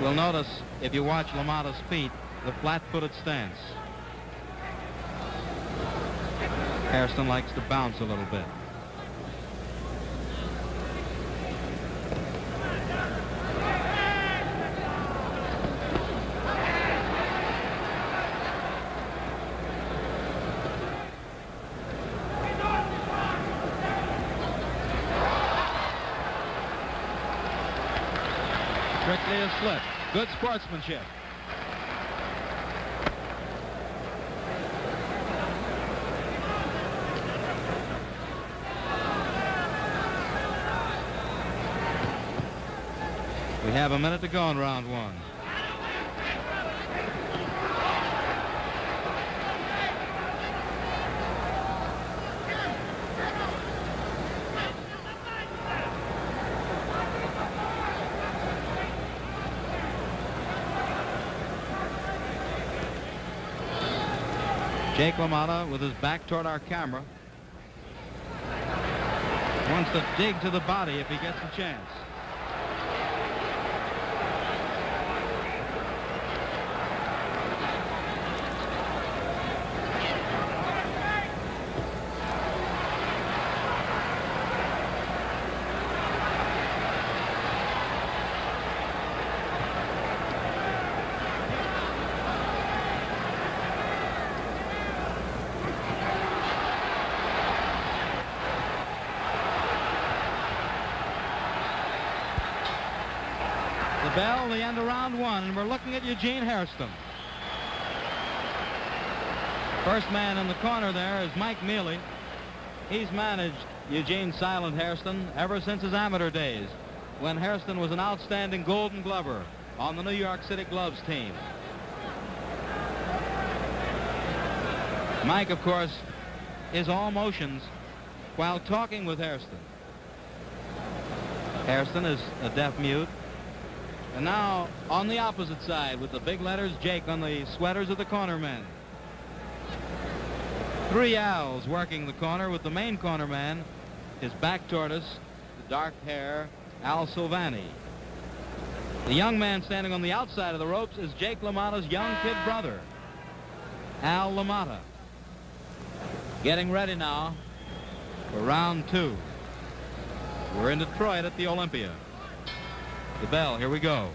You'll notice, if you watch LaMotta's feet, the flat-footed stance. Hairston likes to bounce a little bit. Strictly a slip. Good sportsmanship. We have a minute to go in round one. Jake LaMotta, with his back toward our camera, wants to dig to the body if he gets a chance. Bell, the end of round one, and we're looking at Eugene Hairston. First man in the corner there is Mike Mealy. He's managed Eugene Silent Hairston ever since his amateur days, when Hairston was an outstanding Golden Glover on the New York City Gloves team. Mike, of course, is all motions while talking with Hairston. Hairston is a deaf mute. And now on the opposite side with the big letters Jake on the sweaters of the corner men. Three Al's working the corner with the main corner man, his back toward us, the dark hair, Al Silvani. The young man standing on the outside of the ropes is Jake LaMotta's young kid brother, Al LaMotta. Getting ready now for round two. We're in Detroit at the Olympia. The bell, here we go.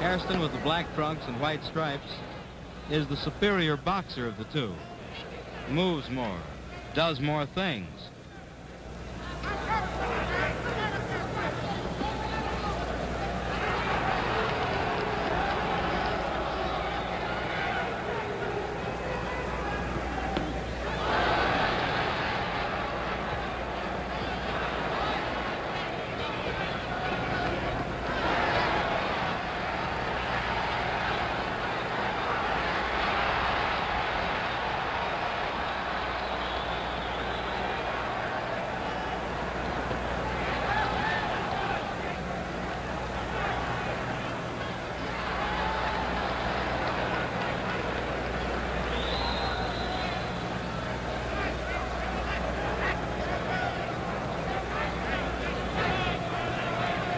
Hairston, with the black trunks and white stripes, is the superior boxer of the two. Moves more, does more things.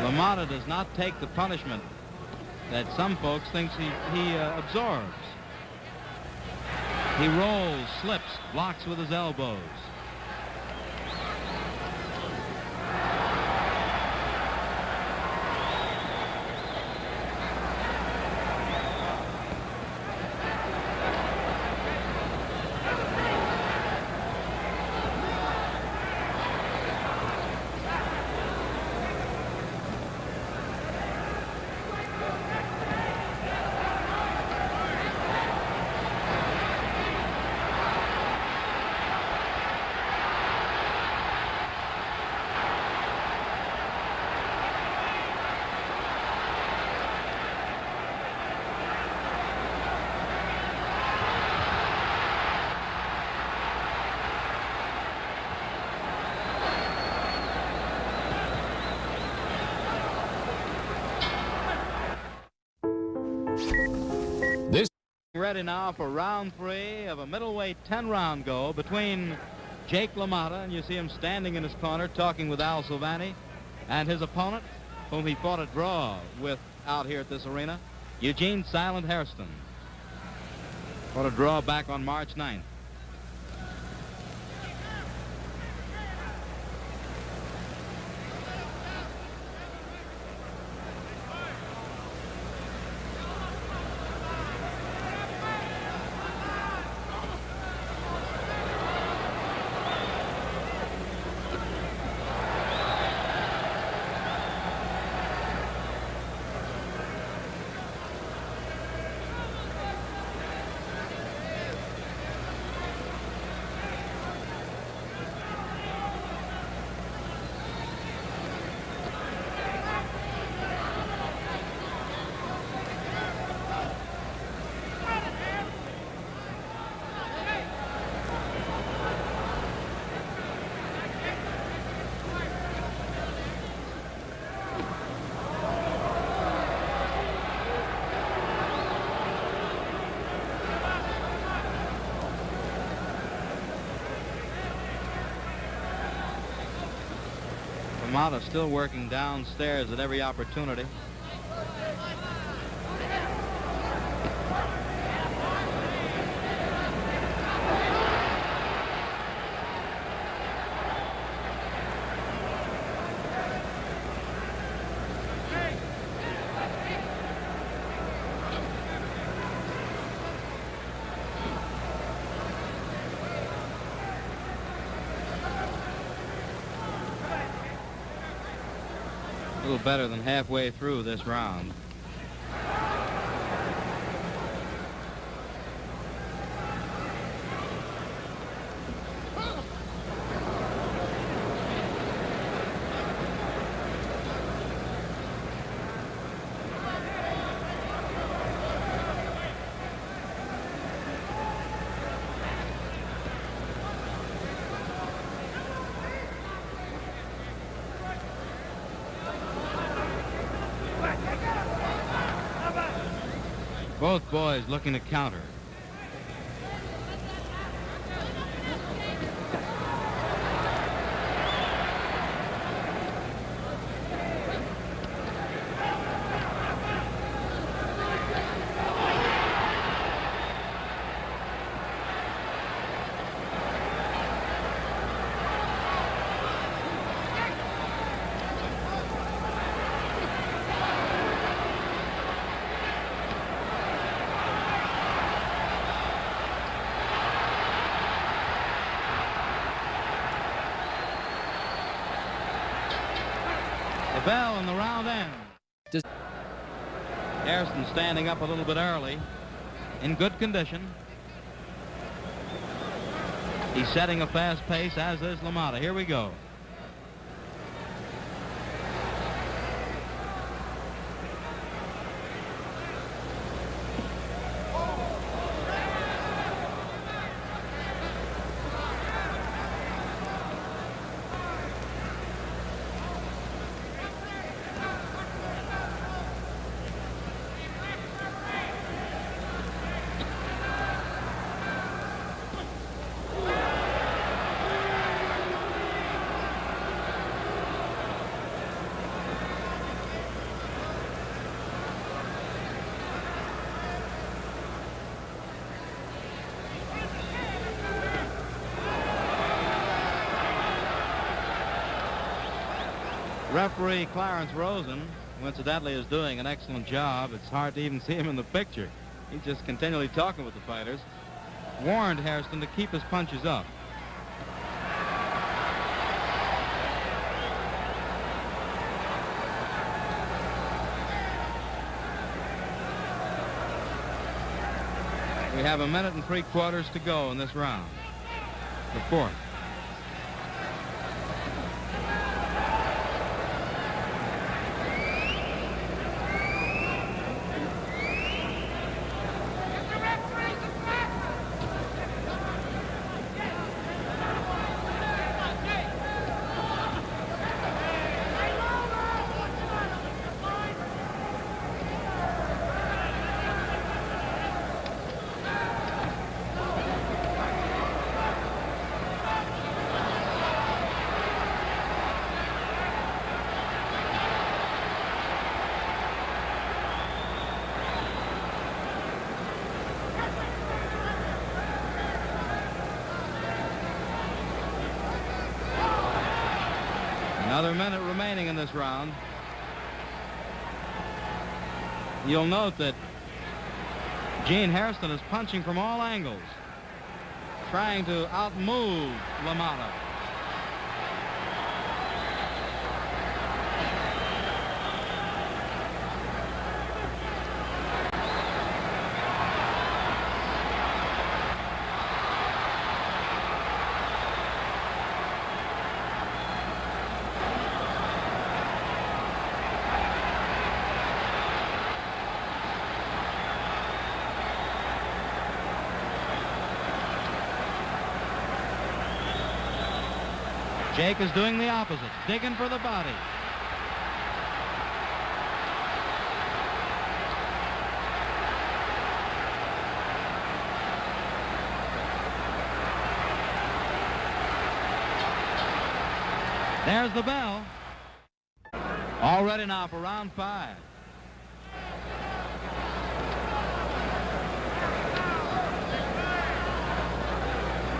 LaMotta does not take the punishment that some folks think he absorbs. He rolls, slips, blocks with his elbows. Ready now for round 3 of a middleweight 10-round go between Jake LaMotta, and you see him standing in his corner talking with Al Silvani, and his opponent, whom he fought a draw with out here at this arena, Eugene Silent Hairston. Fought a draw back on March 9th. LaMotta still working downstairs at every opportunity. A little better than halfway through this round. Both boys looking to counter. Bell and the round ends. Hairston standing up a little bit early, in good condition. He's setting a fast pace, as is LaMotta. Here we go. Referee Clarence Rosen, who incidentally is doing an excellent job. It's hard to even see him in the picture. He's just continually talking with the fighters. Warned Hairston to keep his punches up. We have 1 minute and 3/4 to go in this round. The fourth. Another minute remaining in this round. You'll note that Gene Hairston is punching from all angles, trying to outmove LaMotta. Jake is doing the opposite, digging for the body. There's the bell. All ready now for round 5.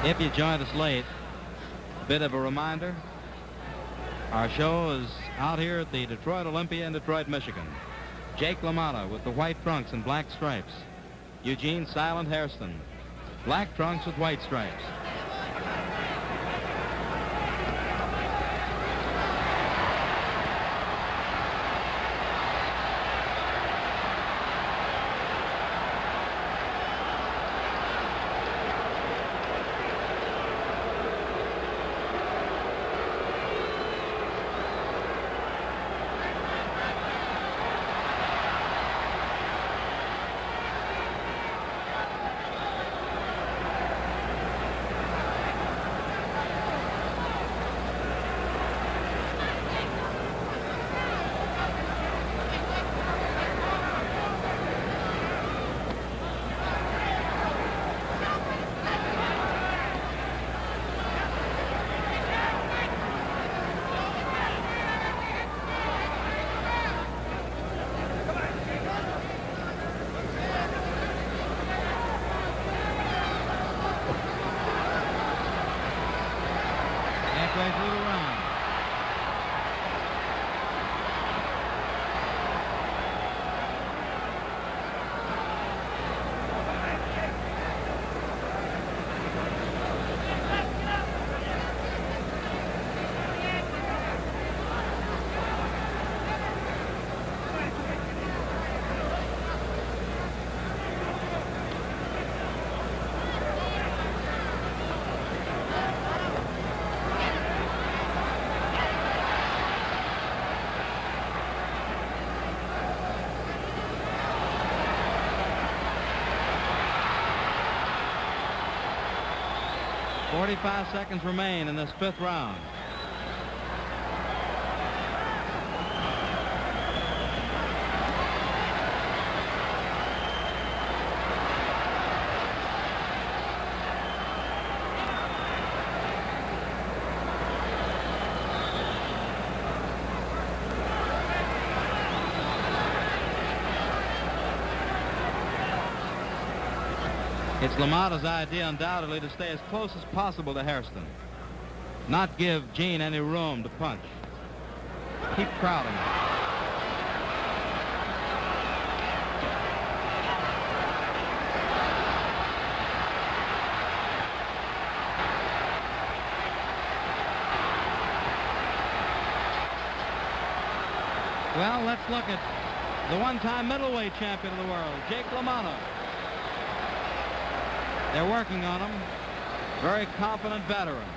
If you joined us late, bit of a reminder, our show is out here at the Detroit Olympia in Detroit, Michigan. Jake LaMotta with the white trunks and black stripes. Eugene Silent Hairston, black trunks with white stripes. Halfway through the round. .45 seconds remain in this 5th round. It's LaMotta's idea, undoubtedly, to stay as close as possible to Hairston, not give Gene any room to punch. keep crowding. Well, let's look at the one-time middleweight champion of the world, Jake LaMotta. They're working on him. Very confident veteran.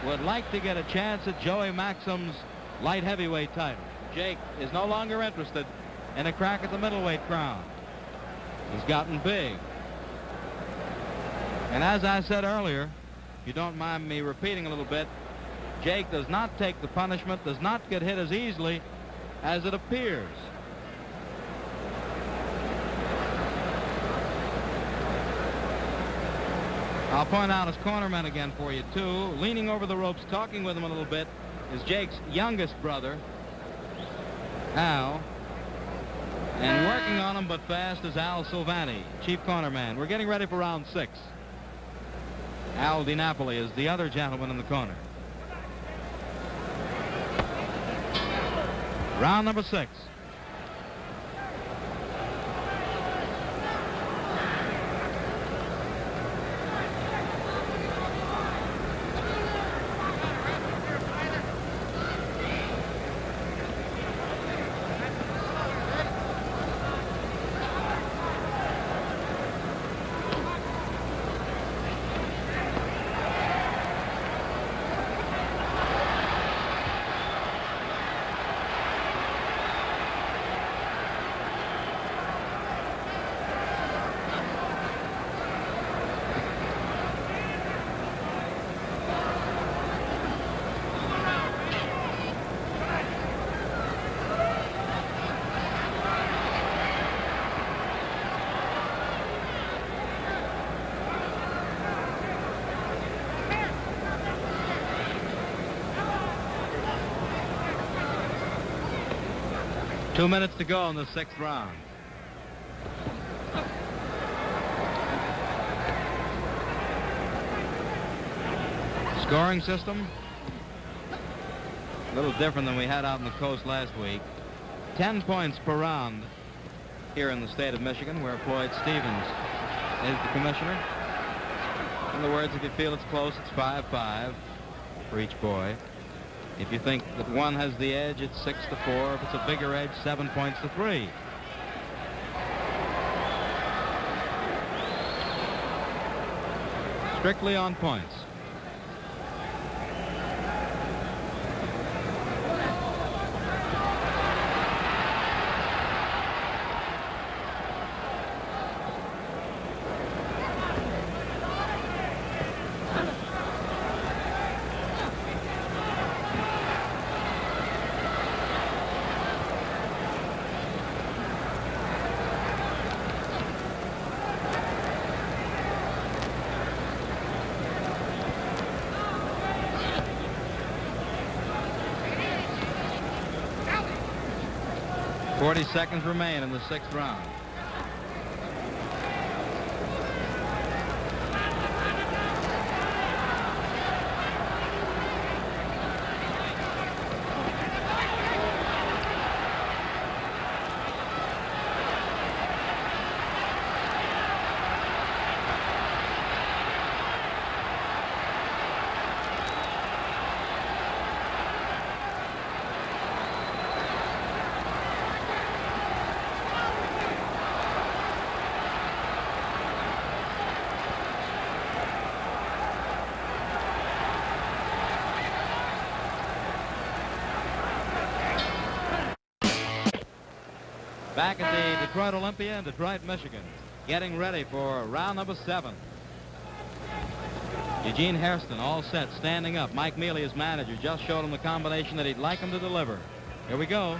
Would like to get a chance at Joey Maxim's light heavyweight title. Jake is no longer interested in a crack at the middleweight crown. He's gotten big. And as I said earlier, if you don't mind me repeating a little bit, Jake does not take the punishment, does not get hit as easily as it appears. I'll point out his cornerman again for you, too. Leaning over the ropes, talking with him a little bit, is Jake's youngest brother, Al. And working on him but fast is Al Silvani, chief cornerman. We're getting ready for round 6. Al DiNapoli is the other gentleman in the corner. Round number 6. Two minutes to go in the 6th round. Scoring system, a little different than we had out on the coast last week. 10 points per round here in the state of Michigan, where Floyd Stevens is the commissioner. In other words, if you feel it's close, it's 5-5 for each boy. If you think that one has the edge, it's 6-4. If it's a bigger edge, 7 points to 3. Strictly on points. Forty seconds remain in the 6th round. Back at the Detroit Olympia in Detroit, Michigan, getting ready for round number 7. Eugene Hairston all set, standing up. Mike Mealy, his manager, just showed him the combination that he'd like him to deliver. Here we go.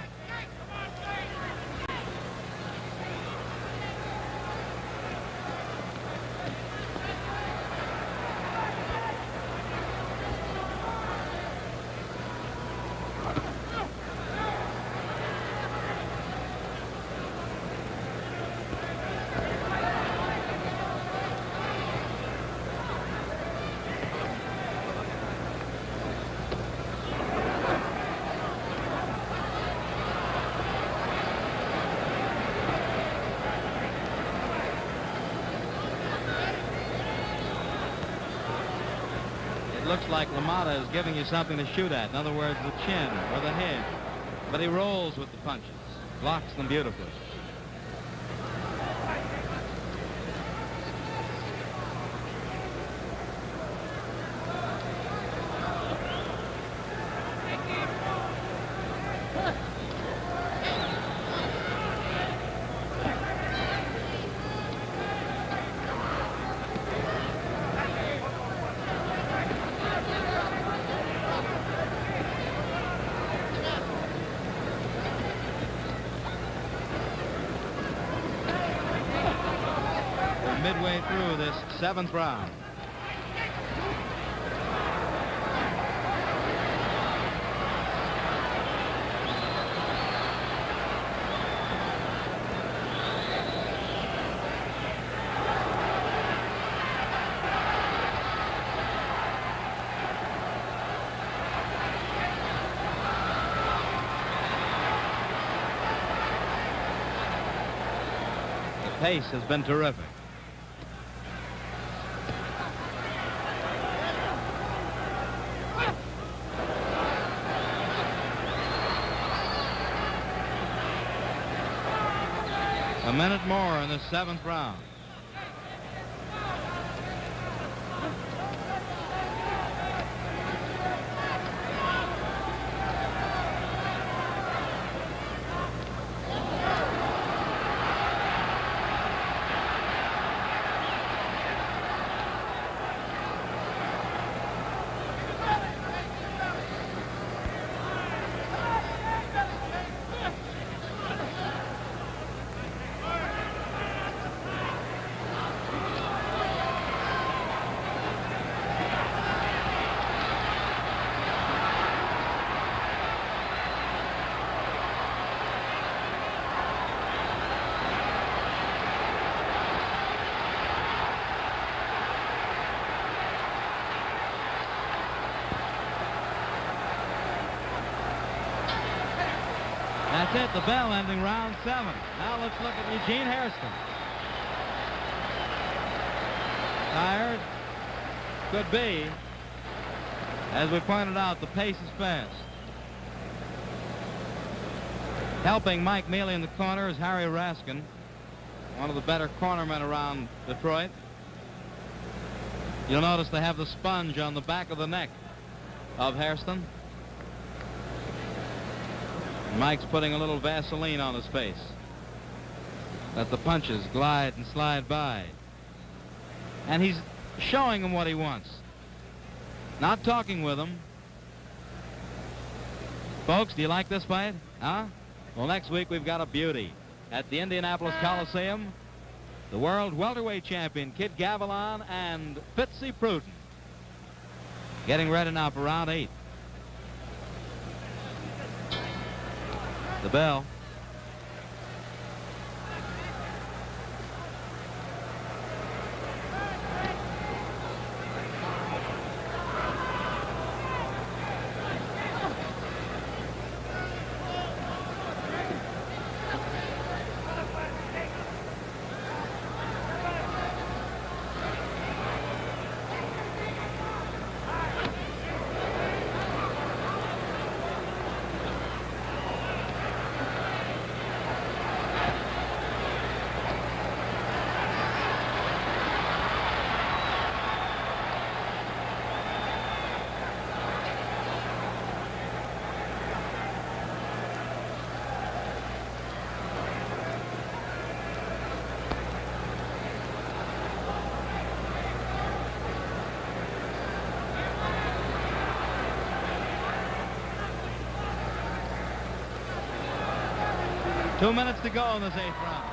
looks like LaMotta is giving you something to shoot at. In other words, the chin or the head. But he rolls with the punches, blocks them beautifully. Midway through this 7th round. The pace has been terrific. A minute more in the 7th round. That's it, the bell ending round 7. Now let's look at Eugene Hairston. Tired? Could be. As we pointed out, the pace is fast. Helping Mike Mealy in the corner is Harry Raskin, one of the better cornermen around Detroit. You'll notice they have the sponge on the back of the neck of Hairston. Mike's putting a little Vaseline on his face. Let the punches glide and slide by. And he's showing him what he wants. Not talking with him. Folks, do you like this fight? Huh? Well, next week we've got a beauty. At the Indianapolis Coliseum, the world welterweight champion Kid Gavilan and Fitzy Pruden. Getting ready now for round 8. The bell. Two minutes to go in this 8th round.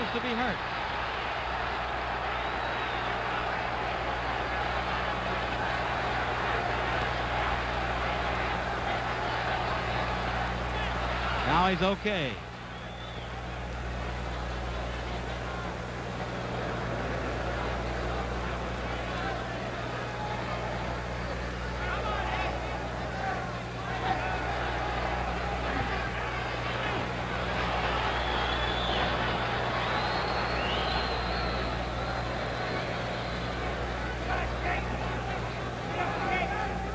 seems to be hurt. Now he's okay.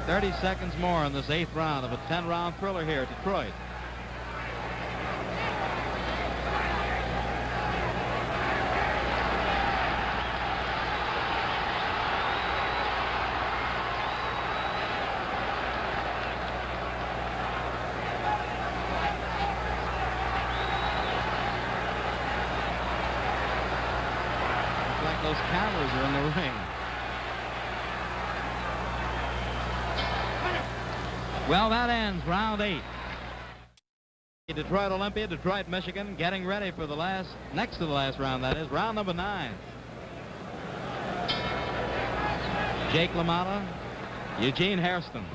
"30 seconds more in this 8th round of a 10-round thriller here at Detroit." Looks like those cameras are in the ring. Well, that ends round 8. Detroit Olympia, Detroit, Michigan, getting ready for the next to the last round, that is, round number 9. Jake LaMotta, Eugene Hairston.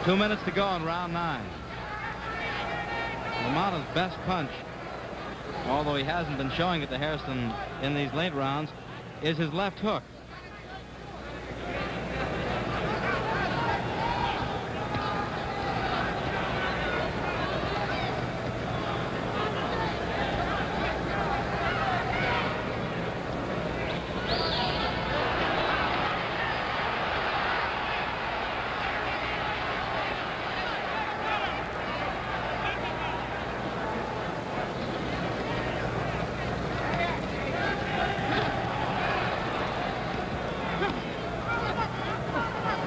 Two minutes to go in round 9. LaMotta's best punch, although he hasn't been showing it to Hairston in these late rounds, is his left hook.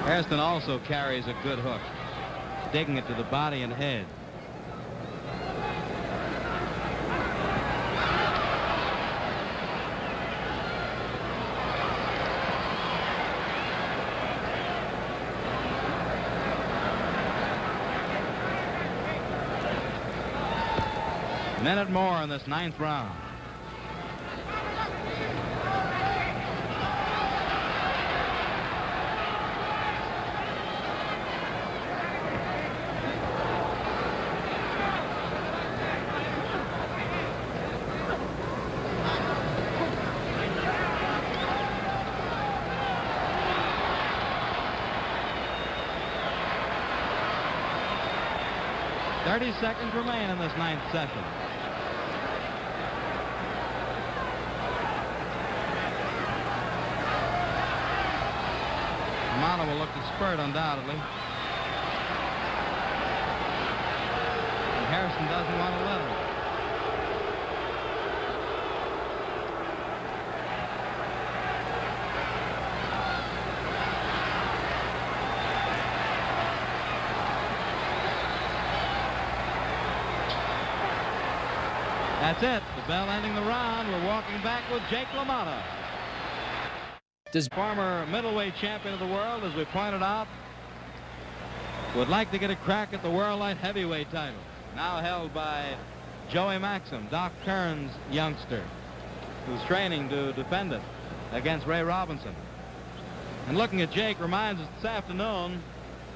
Hairston also carries a good hook, digging it to the body and head. A minute more in this 9th round. "30 seconds remain in this 9th session." LaMotta will look to spurt undoubtedly. And Hairston doesn't want to let him. That's it. The bell ending the round. We're walking back with Jake LaMotta. This former middleweight champion of the world, as we pointed out, would like to get a crack at the world light heavyweight title, now held by Joey Maxim, Doc Kern's youngster, who's training to defend it against Ray Robinson. And looking at Jake reminds us this afternoon,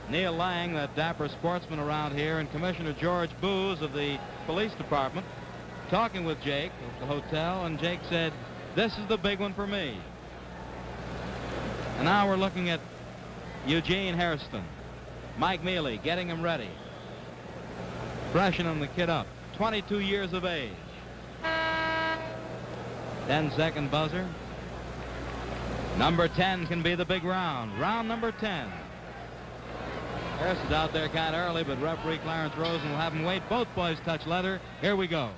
Neil Lang, that dapper sportsman around here, and Commissioner George Booz of the police department, talking with Jake at the hotel, and Jake said, "This is the big one for me." And now we're looking at Eugene Hairston. Mike Mealy getting him ready. Freshening the kid up. 22 years of age. 10-second buzzer. Number 10 can be the big round. Round number 10. Harris is out there kind of early, but referee Clarence Rosen will have him wait. Both boys touch leather. Here we go.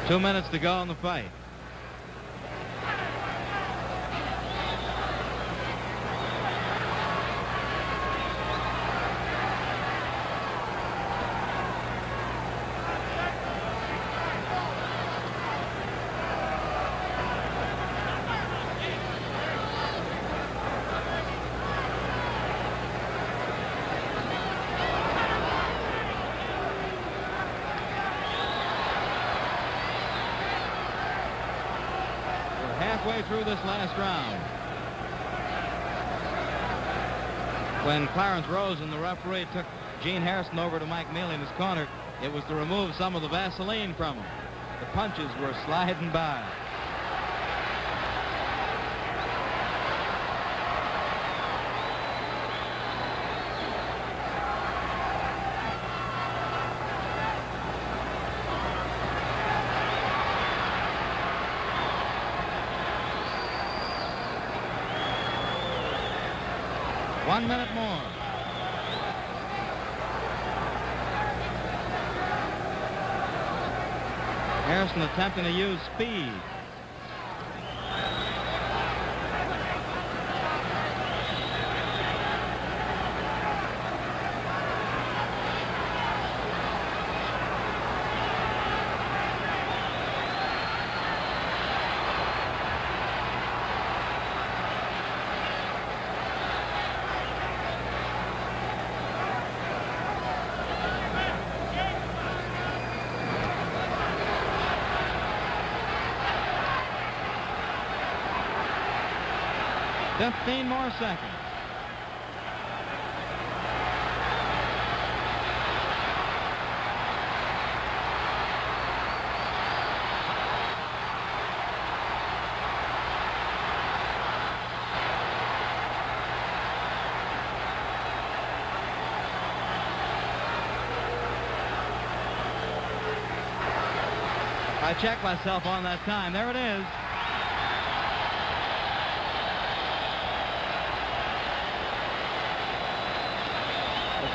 Two minutes to go in the fight. Halfway through this last round, when Clarence Rosen, the referee, took Gene Hairston over to Mike Mealy in his corner, it was to remove some of the Vaseline from him. The punches were sliding by. One minute more. Harrison attempting to use speed. Fifteen more seconds. I checked myself on that time. There it is.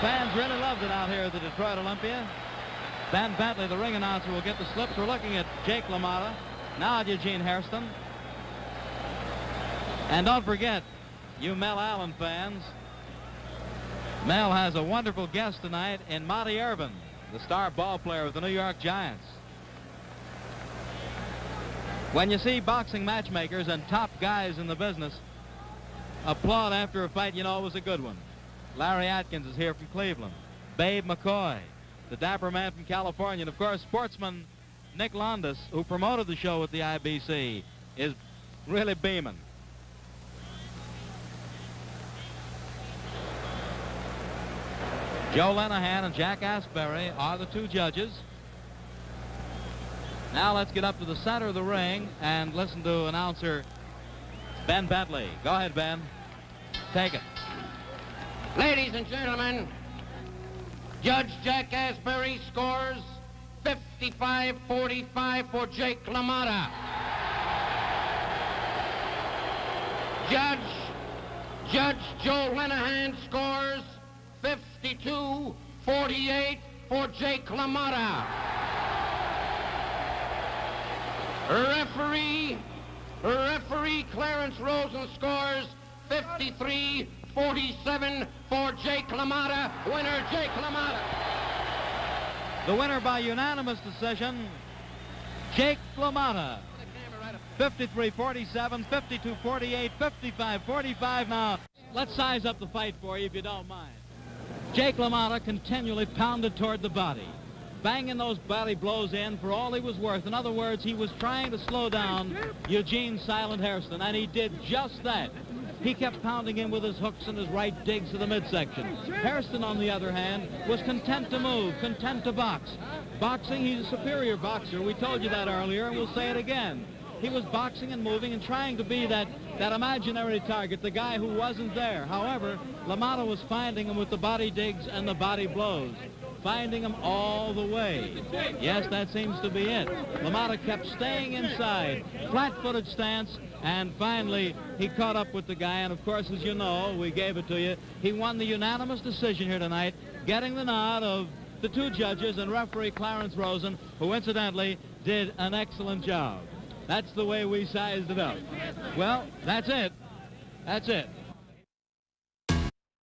Fans really loved it out here at the Detroit Olympia. Ben Bentley, the ring announcer, will get the slips. We're looking at Jake LaMotta, now at Eugene Hairston. And don't forget, you Mel Allen fans, Mel has a wonderful guest tonight in Monty Irvin, the star ball player of the New York Giants. When you see boxing matchmakers and top guys in the business applaud after a fight, you know it was a good one. Larry Atkins is here from Cleveland. Babe McCoy, the dapper man from California. And, of course, sportsman Nick Londas, who promoted the show at the IBC, is really beaming. Joe Lenahan and Jack Asbury are the two judges. Now let's get up to the center of the ring and listen to announcer Ben Bentley. Go ahead, Ben. Take it. Ladies and gentlemen, Judge Jack Asbury scores 55-45 for Jake LaMotta. Judge Joe Lenahan scores 52-48 for Jake LaMotta. Referee Clarence Rosen scores 53-47 for Jake LaMotta. Winner, Jake LaMotta. The winner by unanimous decision, Jake LaMotta. 53-47, 52-48, 55-45. Now, let's size up the fight for you if you don't mind. Jake LaMotta continually pounded toward the body, banging those body blows in for all he was worth. In other words, he was trying to slow down Eugene Silent Hairston, and he did just that. He kept pounding in with his hooks and his right digs to the midsection. Hairston, on the other hand, was content to move, content to box. Boxing, he's a superior boxer. We told you that earlier, and we'll say it again. He was boxing and moving and trying to be that imaginary target, the guy who wasn't there. However, LaMotta was finding him with the body digs and the body blows, finding him all the way. Yes, that seems to be it. LaMotta kept staying inside, flat-footed stance, and finally he caught up with the guy, and of course, as you know, we gave it to you, he won the unanimous decision here tonight, getting the nod of the two judges and referee Clarence Rosen, who incidentally did an excellent job. That's the way we sized it up. Well, that's it. That's it.